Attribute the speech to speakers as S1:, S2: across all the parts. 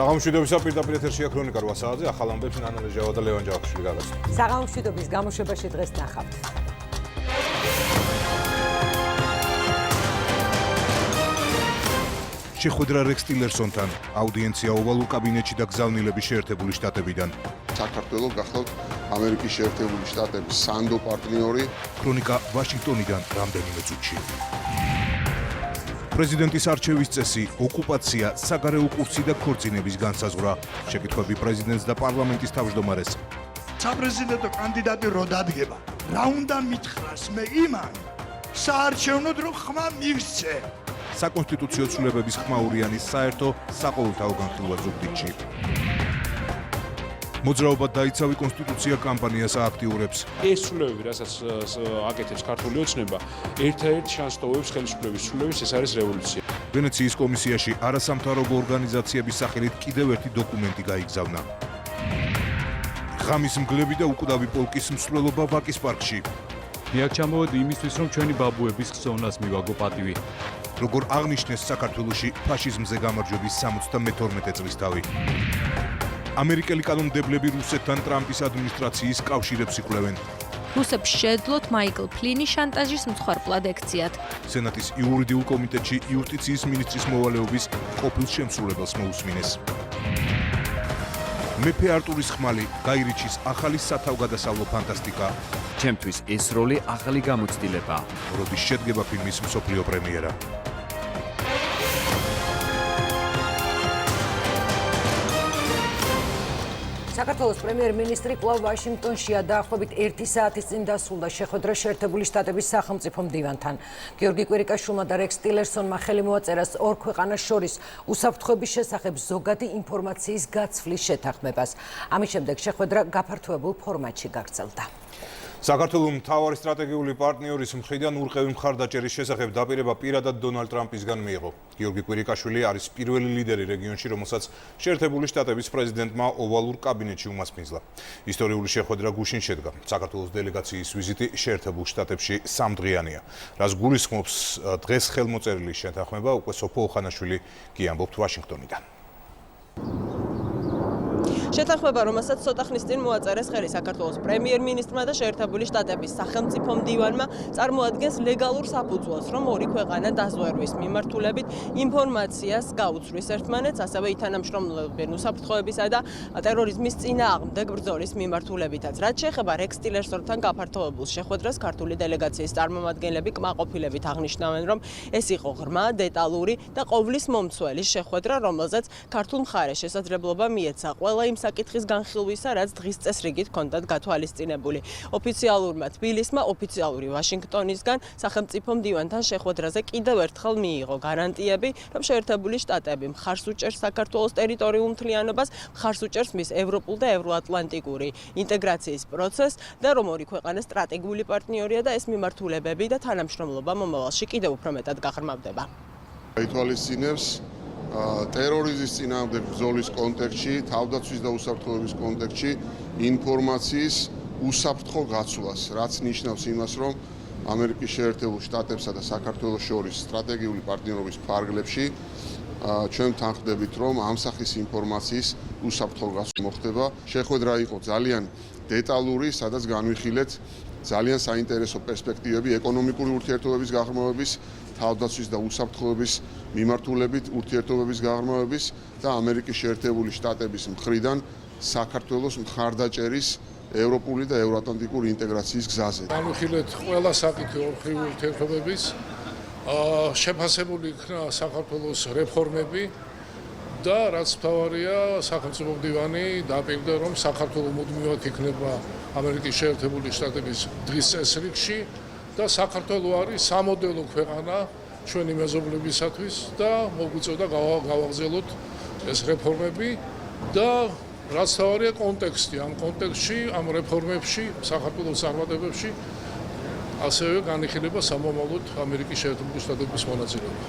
S1: საღამოშვიდობისა პირდაპირ ეთერშია ქრონიკა 8 საათზე ახალ ამბებს ნანა რეჟავა და ლევან ჯავახიშვილი გაგაცნობთ.
S2: საღამოშვიდობის გამოშვებაში დღეს ნახავთ.
S3: შეხვედრა რექს ტილერსონთან, აუდიენცია ოვალურ კაბინეტში და გზავნილები შეერთებული შტატებიდან.
S4: საქართველოს გახლავთ ამერიკის შეერთებული შტატების სანდო პარტნიორი.
S3: ქრონიკა ვაშინგტონიდან რამდენიმე წუთში. პრეზიდენტის არჩევის წესი, ოკუპაცია, საგარეო კურსი და ქორწინების განსაზღვრა. შეკითხვები პრეზიდენტს და პარლამენტის თავმჯდომარეს.
S5: საპრეზიდენტო კანდიდატი რო დადგება, რა უნდა მითხრას მე იმან, საარჩევნოდ რომ ხმა მივსცე.
S3: საკონსტიტუციო ცვლილებების ხმაურიანის საერთო საყოველთაო განხილვა ზუგდიდში. მოძრაობა დაიცავი კონსტიტუცია კამპანიას ააქტიურებს.
S6: ეს ცვლილებები, რასაც აკეთებს ქართული ოცნება, ერთ-ერთ შანსს ტოვებს ხელისუფლების ცვლილების, ეს არის რევოლუცია.
S3: ვენეციის კომისიაში არასამთავრობო ორგანიზაციების სახელით კიდევ ერთი დოკუმენტი გაიგზავნა. ღამის მგლები და უკვდავი პოლკის მსვლელობა ვაკის პარკში.
S7: მე აქ ჩამოვედი იმისთვის, რომ ჩვენი ბაბუების ხსოვნას მივაგო პატივი.
S3: როგორ აღნიშნეს საქართველოში ფაშიზმზე გამარჯვების 72 წლის თავი. ამერიკელი კანონმდებლები რუსეთთან ტრამპის ადმინისტრაციის კავშირებს იკვლევენ.
S8: რუსებს შეეძლოთ მაიკლ ფლინი შანტაჟის მსხვერპლად ექციათ.
S3: სენატის იურიდიულ კომიტეტში იუსტიციის მინისტრის მოვალეობის ყოფილ შემსრულებელს მოусმინეს. მეფე არტურის ხმალი, გაი რიჩის ახალი სათავგადასავლო ფანტასტიკა.
S9: ჩემთვის ეს როლი ახალი გამოცდილება.
S3: როდის შედგება ფილმის მსოფლიო პრემიერა.
S2: საქართველოს პრემიერ-მინისტრი კვლავ ვაშინგტონშია დაახლოებით 1 საათის წინ დასრულდა შეხვედრა შეერთებული შტატების სახელმწიფო მდივანთან. გიორგი კვირიკაშვილმა და რექს ტილერსონმა ხელი მოაწერას ორ ქვეყანას შორის უსაფრთხოების შესახებ ზოგადი ინფორმაციის გაცვლის შეთანხმებას. ამის შემდეგ შეხვედრა გაფართოებულ ფორმატში გაგრძელდა.
S1: საქართველოს მთავარი სტრატეგიული პარტნიორის მხრიდან ურყევი მხარდაჭერის შესახებ დაპირება პირადად დონალდ ტრამპისგან მიიღო. გიორგი კვირიკაშვილი არის პირველი ლიდერი რეგიონში, რომელსაც შეერთებული შტატების პრეზიდენტმა ოვალურ კაბინეტში უმასპინძლა. ისტორიული შეხვედრა გუშინ შედგა. საქართველოს დელეგაციის ვიზიტი შეერთებულ შტატებში სამდღიანია. რაც გულისხმობს დღეს ხელმოწერილი შეთანხმება, უკვე სოფო ოხანაშვილი კი ამბობთ ვაშინგტონიდან.
S10: შეთანხმება, რომელსაც ცოტა ხნის წინ მოაწერეს ხელი საქართველოს პრემიერ-მინისტრმა და შეერთებული შტატების სახელმწიფო მდივანმა, წარმოადგენს ლეგალურ საფუძველს, რომ ორი ქვეყანა დაზვერვის მიმართულებით ინფორმაციას გაუცვლის ერთმანეთს, ასევე ითანამშრომლებენ უსაფრთხოებისა და ტერორიზმის წინააღმდეგ ბრძოლის მიმართულებითაც. რაც შეეხება რექს ტილერსონთან გაფართოებულ შეხვედრას, ქართული დელეგაციის წარმომადგენლები კმაყოფილებით აღნიშნავენ, რომ ეს იყო ღრმა, დეტალური და ყოვლის მომცველი შეხვედრა, რომელზეც ქართულ მხარეს შესაძლებლობა მიეცა ყველა იმ საკითხის განხილვისა, რაც დღის წესრიგით ჰქონდათ გათვალისწინებული. ოფიციალურმა თბილისმა ოფიციალური ვაშინგტონისგან სახელმწიფო მდივანთან შეხვედრაზე კიდევ ერთხელ მიიღო გარანტიები, რომ შეერთებული შტატები მხარს უჭერს საქართველოს ტერიტორიულ მთლიანობას, მხარს უჭერს მის ევროპულ და ევროატლანტიკური ინტეგრაციის პროცესს და რომ ორი ქვეყანა სტრატეგიული პარტნიორია და ეს მიმართულებები და თანამშრომლობა მომავალში კიდევ უფრო მეტად გაღრმავდება.
S4: ითვალისწინებს ტერორიზმის წინააღმდეგ ბრძოლის კონტექსტში, თავდაცვის და უსაფრთხოების კონტექსტში ინფორმაციის უსაფრთხო გაცვლას, რაც ნიშნავს იმას, რომ ამერიკის შეერთებულ შტატებსა და საქართველოს შორის სტრატეგიული პარტნიორობის ფარგლებში ჩვენ თანხმდებით, რომ ამ სახის ინფორმაციის უსაფრთხო გაცვლა მოხდება. შეხვედრა იყო ძალიან დეტალური, სადაც განვიხილეთ ძალიან საინტერესო პერსპექტივები ეკონომიკური ურთიერთობების გაღრმავების, თავდაცვის და უსაფრთხოების მიმართულებით ურთიერთობების გაღრმავების და ამერიკის შეერთებული შტატების მხრიდან საქართველოს მხარდაჭერის ევროპული და ევროატლანტიკური ინტეგრაციის გზაზე.
S11: განვიხილეთ ყველა საკითხი ორმხრივი ურთიერთობების, შეფასებული იქნა საქართველოს რეფორმები და რაც მთავარია, სახელმწიფო მდივანი დააპირდა, რომ საქართველო მუდმივად იქნება ამერიკის შეერთებული შტატების დღის წესრიგში და საქართველო არის სამოდელო ქვეყანა ჩვენი მეზობლებისათვის და მოგვიწევდა გავაგზავნოთ ეს რეფორმები და რაც თავარია კონტექსტი, ამ კონტექსტში, ამ რეფორმებში, საქართველოს წარმატებებში ასევე განიხილება სამომავლოდ ამერიკის შეერთებული შტატების მონაწილეობა.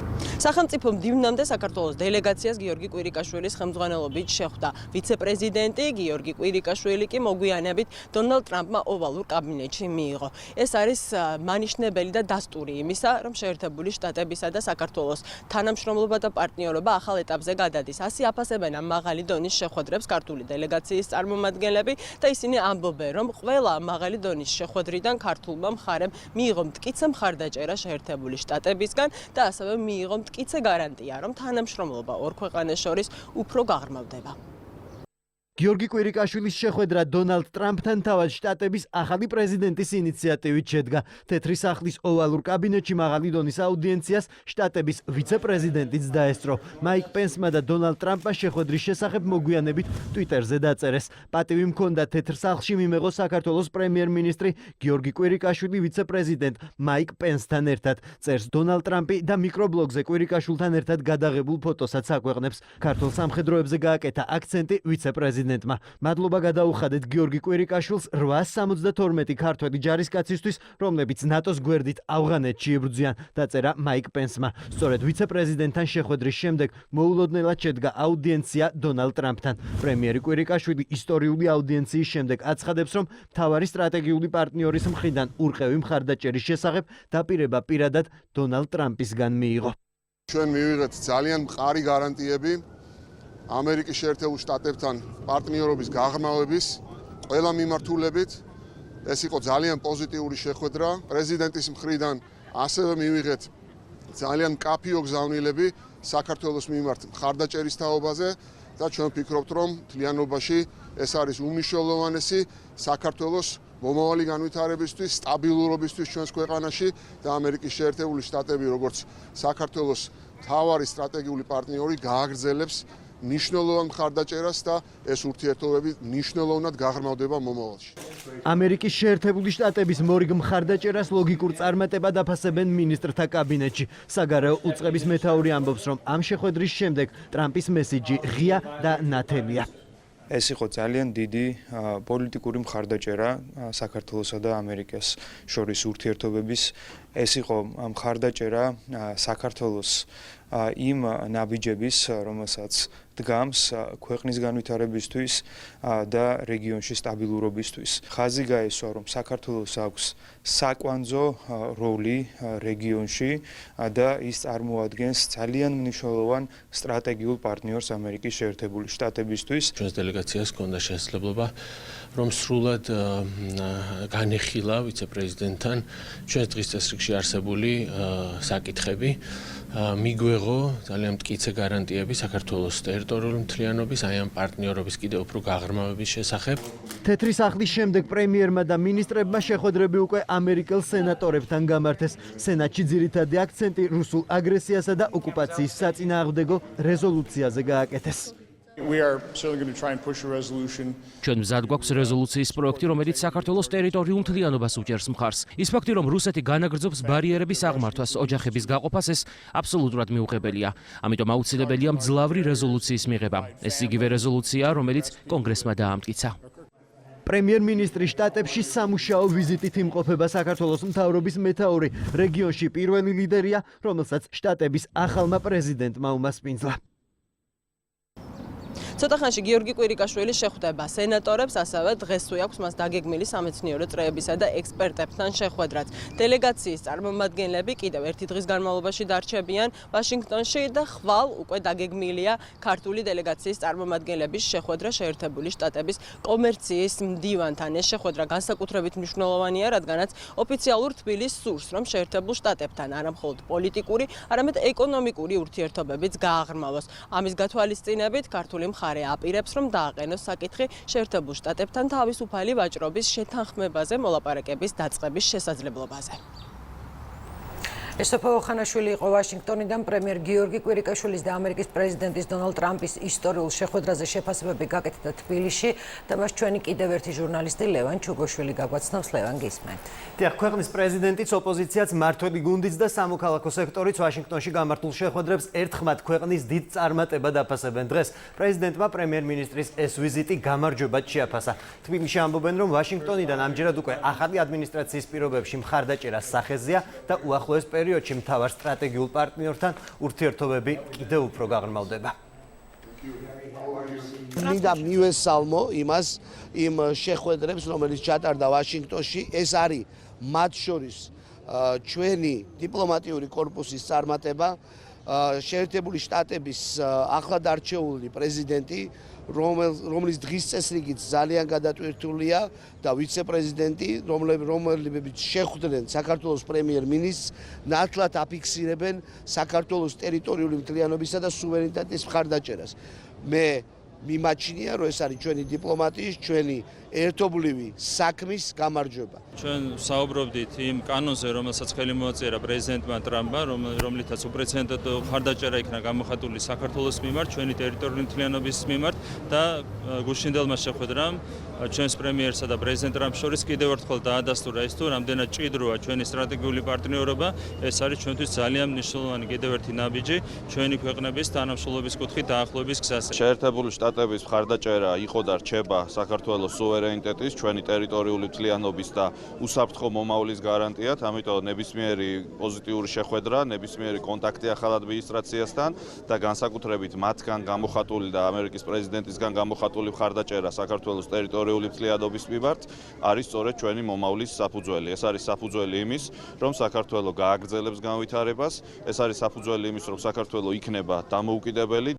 S10: სახელმწიფო მდივნამდე საქართველოს დელეგაციას გიორგი კვირიკაშვილის ხელმძღვანელობით შეხვდა ვიცე-პრეზიდენტი გიორგი კვირიკაშვილი კი მოგვიანებით დონალდ ტრამპმა ოვალურ კაბინეტში მიიღო. ეს არის მანიშნებელი და დასტური იმისა, რომ შეერთებული შტატებისა და საქართველოს თანამშრომლობა და პარტნიორობა ახალ ეტაპზე გადადის. ასე აფასებენ ამ მაღალი დონის შეხვედრებს ქართული დელეგაციის წარმომადგენლები და ისინი ამბობენ, რომ ყველა მაღალი დონის შეხვედრიდან ქართულმა მხარემ მიიღო მტკიცე მხარდაჭერა შეერთებული შტატებისგან და ასევე მიიღო მტკიცე გარანტია, რომ თანამშრომლობა ორ ქვეყანას შორის უფრო გაღრმავდება.
S12: გიორგი კვირიკაშვილის შეხვედრა დონალდ ტრამპთან თავად შტატების ახალი პრეზიდენტის ინიციატივით შედგა. თეთრი სახლის ოვალურ კაბინეტში მაღალი დონის აუდიენციას შტატების ვიცე-პრეზიდენტიც დაესწრო. მაიკ პენსმა და დონალდ ტრამპმა შეხვედრის შესახებ მოგვიანებით ტვიტერზე დაწერეს. პატივი მქონდა თეთრ სახლში მიმეღო საქართველოს პრემიერ-მინისტრი გიორგი კვირიკაშვილი ვიცე-პრეზიდენტ მაიკ პენსთან ერთად. წერს დონალდ ტრამპი და მიკრობლოგზე კვირიკაშვილთან ერთად გადაღებულ ფოტოსაც აქვეყნებს. ქართულ სამხედროებზე გააკეთა აქცენტი ვიცე-პრეზიდენტ. მადლობა გადაუხადეთ გიორგი კვირიკაშვილს 872 ქართველი ჯარისკაცისთვის, რომლებიც ნატოს გვერდით ავღანეთში იბრძვიან, დაწერა მაიკ პენსმა. სწორედ ვიცე-პრეზიდენტთან შეხვედრის შემდეგ მოულოდნელად შედგა აუდიენცია დონალდ ტრამპთან. პრემიერი კვირიკაშვილი ისტორიული აუდიენციის შემდეგ აცხადებს, რომ მთავარი სტრატეგიული პარტნიორის მხრიდან ურყევი მხარდაჭერის შესახებ დაპირება პირადად დონალდ ტრამპისგან მიიღო.
S4: ჩვენ მივიღეთ ძალიან მყარი გარანტიები ამერიკის შეერთებულ შტატებთან პარტნიორობის გაღრმავების ყველა მიმართულებით. ეს იყო ძალიან პოზიტიური შეხვედრა. პრეზიდენტის მხრიდან ასევე მივიღეთ ძალიან მკაფიო გზავნილები საქართველოს მიმართ მხარდაჭერის თაობაზე და ჩვენ ვფიქრობთ, რომ მთლიანობაში ეს არის უმნიშვნელოვანესი საქართველოს მომავალი განვითარებისთვის, სტაბილურობისთვის ჩვენს ქვეყანაში და ამერიკის შეერთებული შტატები, როგორც საქართველოს მთავარი სტრატეგიული პარტნიორი, გააგრძელებს ნიშნულოვან მხარდაჭერას და ეს ურთიერთობები ნიშნულოვნად გაღრმავდება მომავალში.
S12: ამერიკის შეერთებული შტატების მორიგ მხარდაჭერას ლოგიკურ წარმატებად აფასებენ მინისტრთა კაბინეტში. საგარეო უწყების მეთაური ამბობს, რომ ამ შეხვედრის შემდეგ ტრამპის მესიჯი ღია და ნათელია.
S13: ეს იყო ძალიან დიდი პოლიტიკური მხარდაჭერა საქართველოსა და ამერიკას შორის ურთიერთობების. ეს იყო მხარდაჭერა საქართველოს იმ ნაბიჯების, რომელსაც დგამს ქვეყნის განვითარებისთვის და რეგიონში სტაბილურობისთვის. ხაზი გაესვა, რომ საქართველოს აქვს საკვანძო როლი რეგიონში და ის წარმოადგენს ძალიან მნიშვნელოვან სტრატეგიულ პარტნიორს ამერიკის შეერთებული შტატებისთვის.
S14: ჩვენს დელეგაციას ჰქონდა შესაძლებლობა, რომ სრულად განეხილა ვიცე-პრეზიდენტთან ჩვენს დღის წესრიგში არსებული საკითხები. მიგვეღო ძალიან მტკიცე გარანტიები საქართველოს ტერიტორიული მთლიანობის, აი ამ პარტნიორობის კიდევ უფრო გაღრმავების შესახებ.
S12: თეთრი სახლის შემდეგ პრემიერმა და მინისტრებმა შეხვედრები უკვე ამერიკელ სენატორებთან გამართეს. სენატში ძირითადი აქცენტი რუსულ აგრესიასა და ოკუპაციის საწინააღმდეგო რეზოლუციაზე გააკეთეს.
S15: ჩვენ მზად გვაქვს რეზოლუციის პროექტი, რომელიც საქართველოს ტერიტორიულ მთლიანობას უჭერს მხარს. ის ფაქტი, რომ რუსეთი განაგრძობს ბარიერების აღმართვას, ოჯახების გაყოფას, ეს აბსოლუტურად მიუღებელია. ამიტომ აუცილებელია მძლავრი რეზოლუციის მიღება. ეს იგივე რეზოლუცია, რომელიც კონგრესმა დაამტკიცა.
S12: პრემიერ-მინისტრი შტატებში სამუშაო ვიზიტით იმყოფება. საქართველოს მთავრობის მეთაური რეგიონში პირველი ლიდერია, რომელსაც შტატების ახალმა პრეზიდენტმა უმასპინძლა.
S10: ცოტა ხანში გიორგი კვირიკაშვილი შეხვდება სენატორებს, ასევე დღესვე აქვს მას დაგეგმილი სამეცნიერო წრეებისა და ექსპერტებთან შეხვედრაც. დელეგაციის წარმომადგენლები კიდევ ერთი დღის განმავლობაში დარჩებიან ვაშინგტონში და ხვალ უკვე დაგეგმილია ქართული დელეგაციის წარმომადგენლების შეხვედრა შეერთებული შტატების კომერციის მდივანთან. ეს შეხვედრა განსაკუთრებით მნიშვნელოვანია, რადგანაც ოფიციალურ თბილისს სურს, რომ შეერთებულ შტატებთან არა მხოლოდ პოლიტიკური, არამედ ეკონომიკური ურთიერთობებიც გააღრმავოს. ამის გათვალისწინებით ქართული მხარე აპირებს, რომ დააყენოს საკითხი შეერთებულ შტატებთან თავისუფალი ვაჭრობის შეთანხმებაზე მოლაპარაკების დაწყების შესაძლებლობაზე.
S2: ესოფა ოხანაშვილი იყო ვაშინგტონიდან პრემიერ გიორგი კვირიკაშვილის და ამერიკის პრეზიდენტის დონალდ ტრამპის ისტორიულ შეხვედრაზე შეფასებები გაკეთდა თბილისში და მას ჩვენი კიდევ ერთი ჟურნალისტი ლევან ჩუგოშვილი გაგვაცნობს. ლევან, გისმენთ.
S12: დიახ, ქვეყნის პრეზიდენტიც, ოპოზიციაც, მმართველი გუნდიც და სამოქალაქო სექტორიც ვაშინგტონში გამართულ შეხვედრებს ერთხმად ქვეყნის დიდ წარმატებად აფასებენ. დღეს პრეზიდენტმა პრემიერ-მინისტრის ეს ვიზიტი გამარჯვებად შეაფასა. თბილისში ამბობენ, რომ ვაშინგტონიდან ამჯერად უკვე ახალი ადმინისტრაციის პირობებში მხარდაჭერა სახეზეა და უახლოეს პერიოდში მთავარ სტრატეგიულ პარტნიორთან ურთიერთობები კიდევ უფრო გაღრმავდება.
S16: მინდა მივესალმო იმას, იმ შეხვედრებს, რომელიც ჩატარდა ვაშინგტონში, ეს არის მათ შორის ჩვენი დიპლომატიური კორპუსის წარმატება, შეერთებული შტატების ახლად არჩეული პრეზიდენტი, რომლის დღის წესრიგით ძალიან გადატვირთულია და ვიცე-პრეზიდენტი, რომლებიც შეხვდნენ საქართველოს პრემიერ-მინისტრს, ნათლად აფიქსირებენ საქართველოს ტერიტორიული მთლიანობისა და სუვერენიტეტის მხარდაჭერას. მე მიმაჩნია, რომ ეს არის ჩვენი დიპლომატიის, ჩვენი ერთობლივი საქმის გამარჯვება.
S17: ჩვენ საუბრობდით იმ კანონზე, რომელსაც ხელი მოაწერა პრეზიდენტმა ტრამპმა, რომლითაც უპრეცედენტო მხარდაჭერა იქნა გამოხატული საქართველოს მიმართ, ჩვენი ტერიტორიული მთლიანობის მიმართ და გუშინდელმა შეხვედრამ ჩვენს პრემიერსა და პრეზიდენტ ტრამპს შორის კიდევ ერთხელ დაადასტურა ის, თუ რამდენად ჭიდროა ჩვენი სტრატეგიული პარტნიორობა. ეს არის ჩვენთვის ძალიან მნიშვნელოვანი კიდევ ერთი ნაბიჯი ჩვენი ქვეყნების თანამშრომლობის კუთხით დაახლოების გზაზე.
S18: შეერთებული შტატების მხარდაჭერა იყო და რჩება საქართველოს სუვერენიტეტის, ჩვენი ტერიტორიული მთლიანობის და უსაფრთხო მომავლის გარანტიად, ამიტომ ნებისმიერი პოზიტიური შეხვედრა, ნებისმიერი კონტაქტი ახალ ადმინისტრაციასთან და განსაკუთრებით მათგან გამოხატული და ამერიკის პრეზიდენტისგან გამოხატული მხარდაჭერა საქართველოს ტერიტორიული მთლიანობის მიმართ არის სწორედ ჩვენი მომავლის საფუძველი. ეს არის საფუძველი იმის, რომ საქართველო გააგრძელებს განვითარებას, ეს არის საფუძველი იმის, რომ საქართველო იქნება დამოუკიდებელი.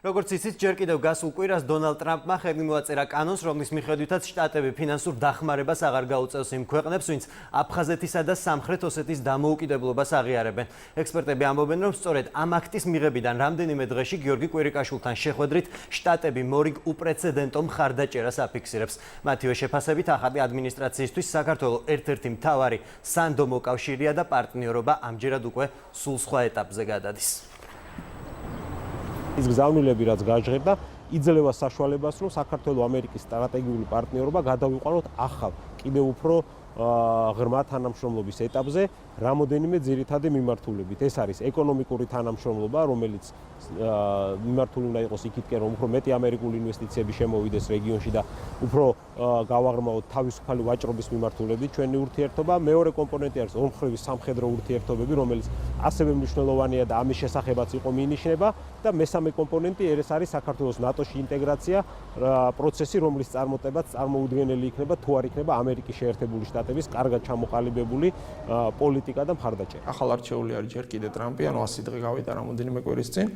S12: როგორც იცით, ჯერ კიდევ გასულ კვირას დონალდ ტრამპმა ხელი მოაწერა კანონს, რომლის მიხედვითაც შტატები ფინანსურ დახმარებას აღარ გაუწევს იმ ქვეყნებს, ვინც აფხაზეთისა და სამხრეთ ოსეთის დამოუკიდებლობას აღიარებენ. ექსპერტები ამბობენ, რომ სწორედ ამ აქტის მიღებიდან რამდენიმე დღეში გიორგი კვირიკაშვილთან შეხვედრით შტატები მორიგ უპრეცედენტო მხარდაჭერას აფიქსირებს. მათივე შეფასებით, ახალი ადმინისტრაციისთვის საქართველოს ერთ-ერთი მთავარი სანდო მოკავშირეა და პარტნიორობა ამჯერად უკვე სულ სხვა ეტაპზე გადადის.
S19: ის გზავნილები, რაც გაჟღერდა, იძლევა საშუალებას, რომ საქართველოს ამერიკის სტრატეგიული პარტნიორობა გადავიყვანოთ ახალ, კიდევ უფრო ღრმა თანამშრომლობის ეტაპზე, რამოდენიმე ძირითადი მიმართულებით. ეს არის ეკონომიკური თანამშრომლობა, რომელიც მიმართული უნდა იყოს იქითკენ, რომ უფრო მეტი ამერიკული ინვესტიციები შემოვიდეს რეგიონში და უფრო გავაღრმავოთ თავისუფალი ვაჭრობის მიმართულებით ჩვენი ურთიერთობა. მეორე კომპონენტი არის ორმხრივი სამხედრო ურთიერთობები, რომელიც ასევე მნიშვნელოვანია და ამის შესახებაც იყო მინიშნება და მესამე კომპონენტი ეს არის საქართველოს ნატოში ინტეგრაცია პროცესი, რომლის წარმატებაც წარმოუდგენელი იქნება თუ არ იქნება ამერიკის შეერთებული შტატების კარგად ჩამოყალიბებული პოლიტიკა და მხარდაჭერა.
S20: ახალ არჩეული არის ჯერ კიდე ტრამპი, ანუ 100 დღე გავიდა რამოდენიმე კვირის წინ.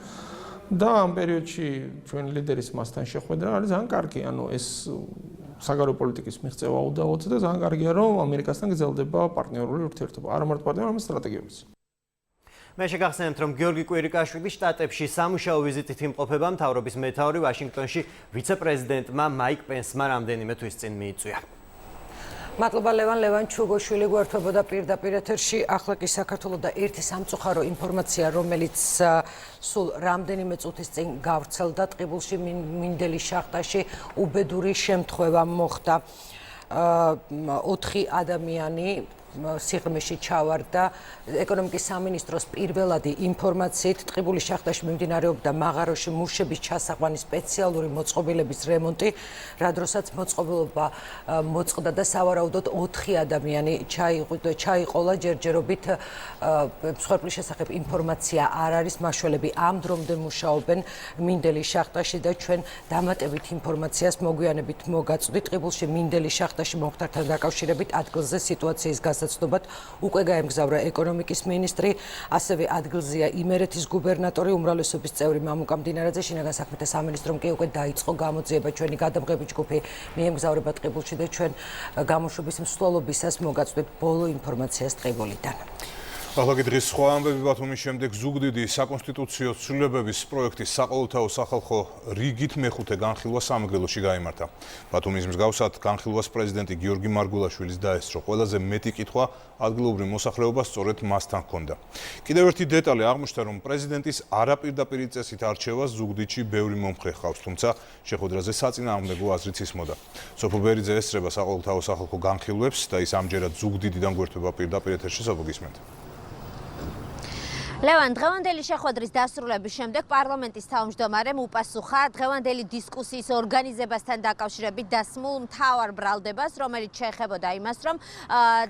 S20: და ამ პერიოდში ჩვენი ლიდერის მასთან შეხვედრა არის ძალიან კარგი, ანუ ეს საგარეო პოლიტიკის მიღწევა უდავოც და ძალიან კარგია, რომ ამერიკასთან გრძელდება პარტნიორული ურთიერთობა, არა მარტო პარტნიორობა, არამედ სტრატეგიებიც.
S12: მე შეგახსენებთ, რომ გიორგი კვირიკაშვილი შტატებში სამუშაო ვიზიტით იმყოფება, მთავრობის მეთაური ვაშინგტონში ვიცე-პრეზიდენტმა მაიკ პენსმა რამდენიმე თვის წინ მიიწვია.
S2: მადლობა ლევან ჩუგოშვილი გვერდებოდა პირდაპირ ეთერში. ახლა კი საქართველოს და ერთი სამწუხარო ინფორმაცია, რომელიც სულ რამდენიმე წუთის წინ გავრცელდა ტყიბულში მინდელის შახტაში უბედური შემთხვევა მოხდა. 4 ადამიანი სიღრმეში ჩავარდა. ეკონომიკის სამინისტროს პირველადი ინფორმაციით ტყიბულის შახტაში მიმდინარეობდა მაღაროში მუშების ჩასაყვანის სპეციალური მოწყობილების რემონტი, რა დროსაც მოწყობილობა მოწყდა და სავარაუდოდ 4 ადამიანი ჩაიყოლა. ჯერჯერობით მსხვერპლის შესახებ ინფორმაცია არ არის. მაშველები ამ დრომდე მუშაობენ მინდელის შახტაში და ჩვენ დამატებით ინფორმაციას მოგვიანებით მოგაწვდით. ტყიბულში მინდელის შახტაში მომხდართან დაკავშირებით ადგილზე სიტუაციის გასაცნობად უკვე გაემგზავრა ეკონომიკის მინისტრი, ასევე ადგილზეა იმერეთის გუბერნატორი, უმრავლესობის წევრი მამუკა მდინარაძე. შინაგან საქმეთა სამინისტრომ კი უკვე დაიწყო გამოძიება. ჩვენი გადამღები ჯგუფი მიემგზავრება ტყიბულში და ჩვენ გამოშვების მსვლელობისას მოგაწვდით ბოლო ინფორმაციას ტყიბულიდან.
S1: ახლა დღის სხვა ამბები ბათუმის შემდეგ ზუგდიდი საკონსტიტუციო ცვლილებების პროექტის საყოველთაო სახალხო რიგით მეხუთე განხილვა სამეგრელოში გაიმართა. ბათუმის მსგავსად განხილვას პრეზიდენტი გიორგი მარგველაშვილის დაესწრო. ყველაზე მეტი კითხვა ადგილობრივ მოსახლეობას სწორედ მასთან ჰქონდა. კიდევ ერთი დეტალი აღმოჩნდა, რომ პრეზიდენტის არაპირდაპირი წესით არჩევას ზუგდიდში ბევრი მომხრე ჰყავს, თუმცა შეხვედრაზე საწინააღმდეგო აზრიც ისმოდა. სოფო ბერიძე ესწრება საყოველთაო სახალხო განხილვებს და ის ამჯერად ზუგდიდიდან გვერდება პირდაპირ ეთერში სოფოგისმენთ.
S21: ლევან, დღევანდელი შეხვედრის დასრულების შემდეგ პარლამენტის თავმჯდომარემ უპასუხა დღევანდელი დისკუსიის ორგანიზებასთან დაკავშირებით დასმულ მთავარ ბრალდებას, რომელიც შეეხებოდა იმას, რომ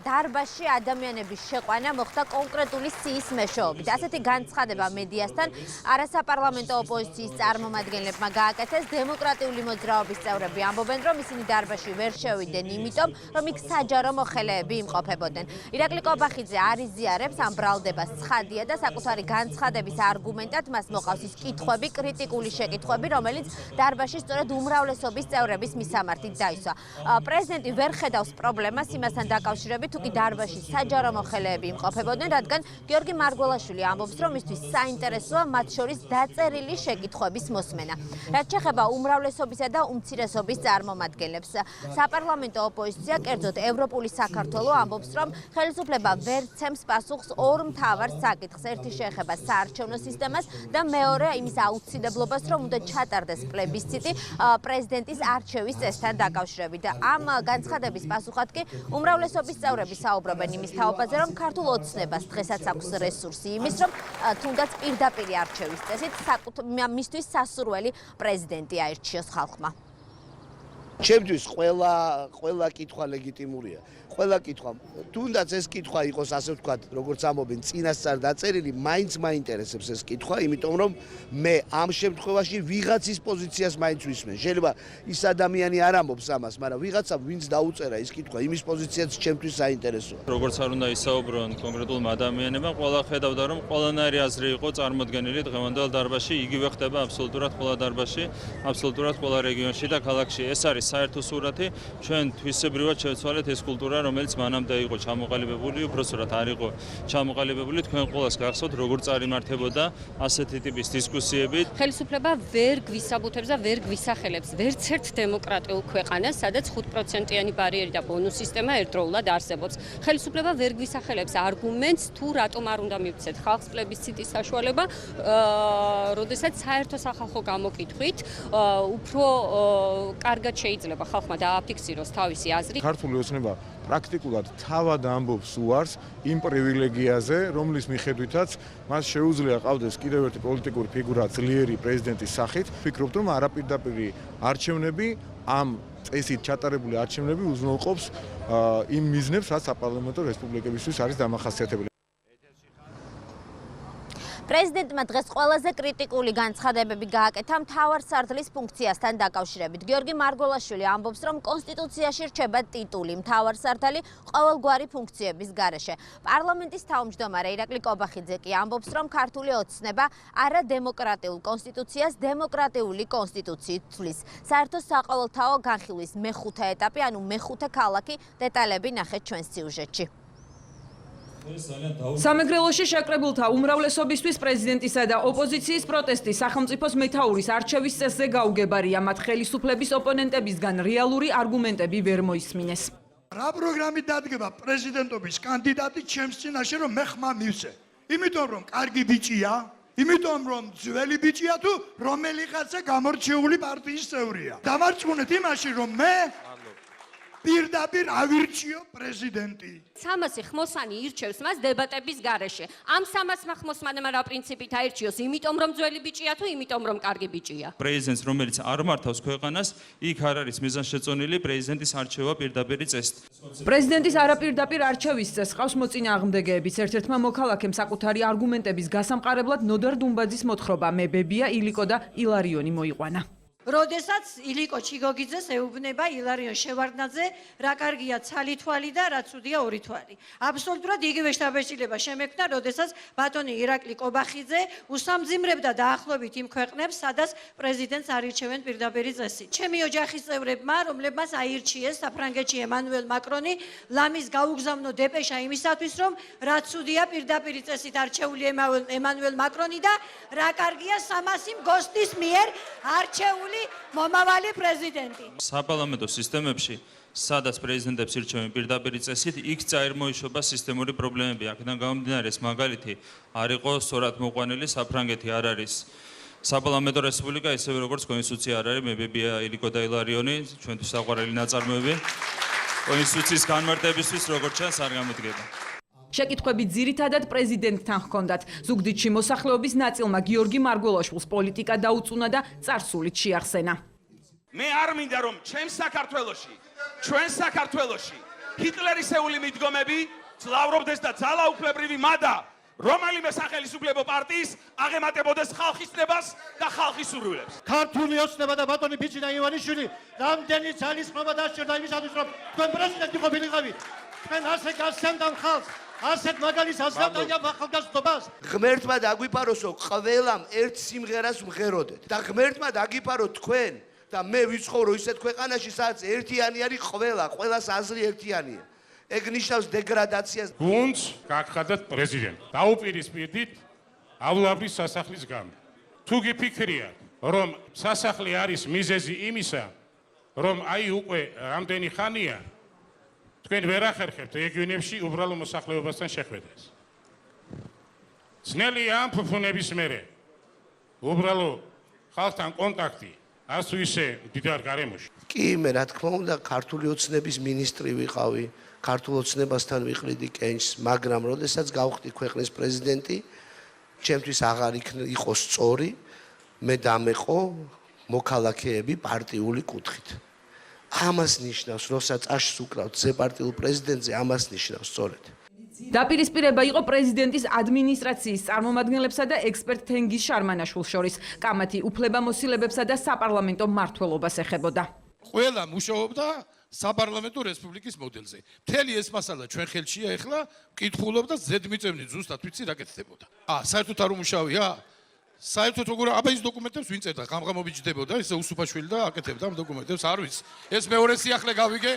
S21: დარბაზში ადამიანების შეყვანა მოხდა კონკრეტული სიის მეშვეობით. ასეთი განცხადება მედიასთან არასაპარლამენტო ოპოზიციის წარმომადგენლებმა გააკეთეს. დემოკრატიული მოძრაობის წევრები ამბობენ, რომ ისინი დარბაზში ვერ შევიდნენ, იმიტომ რომ იქ საჯარო მოხელეები იმყოფებოდნენ. ირაკლი კობახიძე არ იზიარებს ამ ბრალდებას ცხადია და საკუთარი განცხადების არგუმენტად მას მოყავს ის კითხვები, კრიტიკული შეკითხვები, რომელიც დარბაზში სწორედ უმრავლესობის წევრების მისამართით დაისვა. პრეზიდენტი ვერ ხედავს პრობლემას იმასთან დაკავშირებით, თუ კი დარბაზში საჯარო მოხელეები იმყოფებოდნენ, რადგან გიორგი მარგველაშვილი ამბობს, რომ მისთვის საინტერესოა მათ შორის დაწერილი შეკითხვების მოსმენა. რაც შეეხება უმრავლესობისა და უმცირესობის წარმომადგენლებს, საპარლამენტო ოპოზიცია, კერძოდ ევროპული საქართველო ამბობს, რომ ხელისუფლება ვერ ცემს პასუხს ორ მთავარ საკითხს. ერთი შეეხება საარჩევნო სისტემას და მეორე იმის აუცილებლობას, რომ უნდა ჩატარდეს პლებისციტი პრეზიდენტის არჩევის წესთან დაკავშირებით. ამ განცხადების პასუხად კი უმრავლესობის წევრები საუბრობენ იმის თაობაზე, რომ ქართულ ოცნებას დღესაც აქვს რესურსი იმის, რომ თუნდაც პირდაპირი არჩევის წესით მისთვის სასურველი პრეზიდენტი აირჩიოს ხალხმა.
S16: ჩემთვის ყველა კითხვა ლეგიტიმურია. ყველა კითხვა, თუნდაც ეს კითხვა იყოს ასე ვთქვათ, როგორც ამობენ, წინასწარ დაწერილი, მაინც მაინტერესებს ეს კითხვა, იმიტომ რომ მე ამ შემთხვევაში ვიღაცის პოზიციას მაინც ვისმენ. შეიძლება ის ადამიანი არ ამბობს ამას, მაგრამ ვიღაცა ვინც დაუწერა ეს კითხვა, იმის პოზიციაც ჩემთვის საინტერესოა.
S17: როგორც არ უნდა ისაუბრონ კონკრეტულმა ადამიანებმა, ყველა ხედავდა, რომ ყველანაირი აზრი იყო წარმოდგენილი დღევანდელ დარბაზში, იგივე ხდება აბსოლუტურად ყველა დარბაზში, აბსოლუტურად ყველა რეგიონში და ქალაქში. ეს არის საერთო სურათი, ჩვენ თვისებრივად შევცვალეთ ეს კულტურა, რომელიც მანამდე იყო ჩამოყალიბებული, უბრალოდ არ იყო ჩამოყალიბებული. თქვენ ყველას გახსოვთ, როგორ წარიმართებოდა ასეთი ტიპის დისკუსიები.
S22: ხელისუფლება ვერ გვისაბუთებს და ვერ გვისახელებს ვერც ერთ დემოკრატიულ ქვეყანას, სადაც 5%-იანი ბარიერი და ბონუს სისტემა ერთდროულად არსებობს. ხელისუფლება ვერ გვისახელებს არგუმენტს, თუ რატომ არ უნდა მივცეთ ხალხს პლებისციტის საშუალება, როდესაც საერთო სახალხო გამოკითხვით უფრო კარგად შეიძლება ხალხმა დააფიქსიროს თავისი აზრი.
S23: ქართული ოცნება პრაქტიკულად თავად ამბობს უარს იმ პრივილეგიაზე, რომლის მიხედვითაც მას შეუძლია ყავდეს კიდევ ერთი პოლიტიკური ფიგურა ძლიერი პრეზიდენტის სახით. ვფიქრობთ, რომ არაპირდაპირი არჩევნები ამ წესით ჩატარებული არჩევნები უზრუნველყოფს იმ მიზნებს, რაც საპარლამენტო რესპუბლიკებისთვის არის დამახასიათებელი.
S21: პრეზიდენტმა დღეს ყველაზე კრიტიკული განცხადებები გააკეთა მთავარ სარდლის ფუნქციასთან დაკავშირებით. გიორგი მარგველაშვილი ამბობს, რომ კონსტიტუციაში რჩება ტიტული მთავარ სარდალი ყოველგვარი ფუნქციების გარეშე. პარლამენტის თავმჯდომარე ირაკლი კობახიძე კი ამბობს, რომ ქართული ოცნება არა დემოკრატიულ კონსტიტუციას დემოკრატიული კონსტიტუციით თვლის. საერთო საყოველთაო განხილვის მეხუთე ეტაპი, ანუ მეხუთე ქალაქი, დეტალები ნახეთ ჩვენს სიუჟეტში.
S24: სამეგრელოში შეკრებულთა უმრავლესობისთვის პრეზიდენტისა და ოპოზიციის პროტესტი სახელმწიფოს მეთაურის არჩევის წესზე გაუგებარია. მათ ხელისუფლების ოპონენტებისგან რეალური არგუმენტები ვერ მოისმინეს.
S5: რა პროგრამით დადგება პრეზიდენტობის კანდიდატი ჩემს წინაშე, რომ მე ხმა მივცე? იმიტომ რომ კარგი ბიჭია, იმიტომ რომ ძველი ბიჭია თუ რომელიღაცა გამორჩეული პარტიის წევრია. დამარწმუნეთ იმაში, რომ მე პირდაპირ ავირჩიო პრეზიდენტი.
S22: 300 ხმოსანი ირჩევს მას დებატების გარეშე. ამ 300 ხმოსანმა რა პრინციპით აირჩიოს? იმიტომ რომ ძველი ბიჭია თუ იმიტომ რომ კარგი ბიჭია?
S17: პრეზიდენტს, რომელიც არ მართავს ქვეყანას, იქ არ არის მიზანშეწონილი პრეზიდენტის არჩევა პირდაპირი წესით.
S24: პრეზიდენტის არაპირდაპირ არჩევის წესს ყავს მოწინააღმდეგეებიც. ერთ-ერთმა მოქალაქემ საკუთარი არგუმენტების გასამყარებლად ნოდარ დუმბაძის მოთხრობა მებებია ილიკო და ილარიონი მოიყვანა.
S6: როდესაც ილიკო ჩიგოგიძეს ეუბნება ილარიონ შევარდნაძე, რა კარგია ცალი თვალი და რა ცუდია ორი თვალი. აბსოლუტურად იგივე შთაბეჭდილება შემექმნა, როდესაც ბატონი ირაკლი კობახიძე უსამძიმრებდა დაახლოებით იმ ქვეყნებს, სადაც პრეზიდენტს არირჩევენ პირდაპირი წესით. ჩემი ოჯახის წევრებმა, რომლებმაც აირჩიეს საფრანგეთში ემანუელ მაკრონი, ლამის გაუგზავნო დეპეშა იმისათვის, რომ რა ცუდია პირდაპირი წესით არჩეული ემანუელ მაკრონი და რა კარგია 300 მგოსტის მიერ არჩეული მომავალი პრეზიდენტი.
S17: საპარლამენტო სისტემებში, სადაც პრეზიდენტებს ირჩევენ პირდაპირი წესით, იქ წაერთმოიშობა სისტემური პრობლემები. აქედან გამომდინარე, ეს მაგალითი არ იყო სწორად მოყვანილი, საფრანგეთი არ არის საპარლამენტო რესპუბლიკა, ისევე როგორც კონსტიტუცია არ არის მებებია ილიკო და ილარიონი, ჩვენთვის საყვარელი ნაწარმოები. კონსტიტუციის განმარტებისთვის, როგორც ჩანს, არ გამოდგება.
S24: შეკითხვები ძირითადად პრეზიდენტთან ჰქონდათ. ზუგდიდში მოსახლეობის ნაწილმა გიორგი მარგველაშვილს პოლიტიკა დაუწუნა და წარსულით შეახსენა.
S7: მე არ მინდა რომ ჩვენ საქართველოში ჰიტლერისეული მიდგომები ძლავრობდეს და ძალაუფლებრივი მადა რომელიმე სახელმწიფო პარტიის აღემატებოდეს ხალხის ნებას და ხალხის სურვილებს.
S8: ქართული ოცნება და ბატონი ფიჩინა ივანიშვილი რამდენი ძალისხმობა დასჭირდა იმისათვის რომ თქვენ პრეზიდენტი ყოფილიყავით. თქვენ ასე გასცემდა ხალხს. ასეთ მაგალის ასწავლია ახალგაზრდობას.
S16: ღმერთმა დაგვიპაროსო ყველამ ერთ სიმღერას მღეროდეთ და ღმერთმა დაგიპარო თქვენ და მე ვიცხოვრო ისეთ ქვეყანაში, სადაც ერთიანი არის ყველას აზრი ერთიანია. ეგ ნიშნავს დეგრადაციას.
S9: გუნდს გაგხადათ პრეზიდენტი. დაუპირისპირდით ავლაბრის სასახლის გამო. თუ გიფიქრიათ, რომ სასახლე არის მიზეზი იმისა, რომ აი უკვე რამდენი ხანია თქვენ ვერ ახერხებთ რეგიონებში უბრალო მოსახლეობასთან შეხვედრას. ძნელია ამ ფუფუნების მერე უბრალო ხალხთან კონტაქტი ასე ისე დიდარ გარემოში.
S16: კი, მე რა თქმა უნდა ქართული ოცნების მინისტრი ვიყავი, ქართულ ოცნებასთან ვიყრიდი კენჭს, მაგრამ როდესაც გავხდი ქვეყნის პრეზიდენტი, ჩემთვის აღარ იყო სწორი მე დამეყო მოქალაქეები პარტიული კუთხით. ამას ნიშნავს, როცა წაშს უკრავთ ზეპარტიულ პრეზიდენტზე, ამას ნიშნავს სწორედ.
S24: დაპირისპირება იყო პრეზიდენტის ადმინისტრაციის წარმომადგენლებსა და ექსპერტ თენგიზ შარმანაშვილს შორის. კამათი უფლებამოსილებებსა და საპარლამენტო მმართველობას ეხებოდა.
S25: ყველა მუშაობდა საპარლამენტო რესპუბლიკის მოდელზე. მთელი ეს მასალა ჩვენ ხელშია ეხლა, მკითხულობ და ზედმიწევნით ზუსტად ვიცი რა კეთდებოდა. საერთოდ არ უმუშავია? საერთოდ როგორ აბა ის დოკუმენტებს ვინ წერდა? ღამღამობით ჯდებოდა ესე უსუფაშვილი და აკეთებდა ამ დოკუმენტებს, არ ვიცი. ეს მეორე სიახლე გავიგე.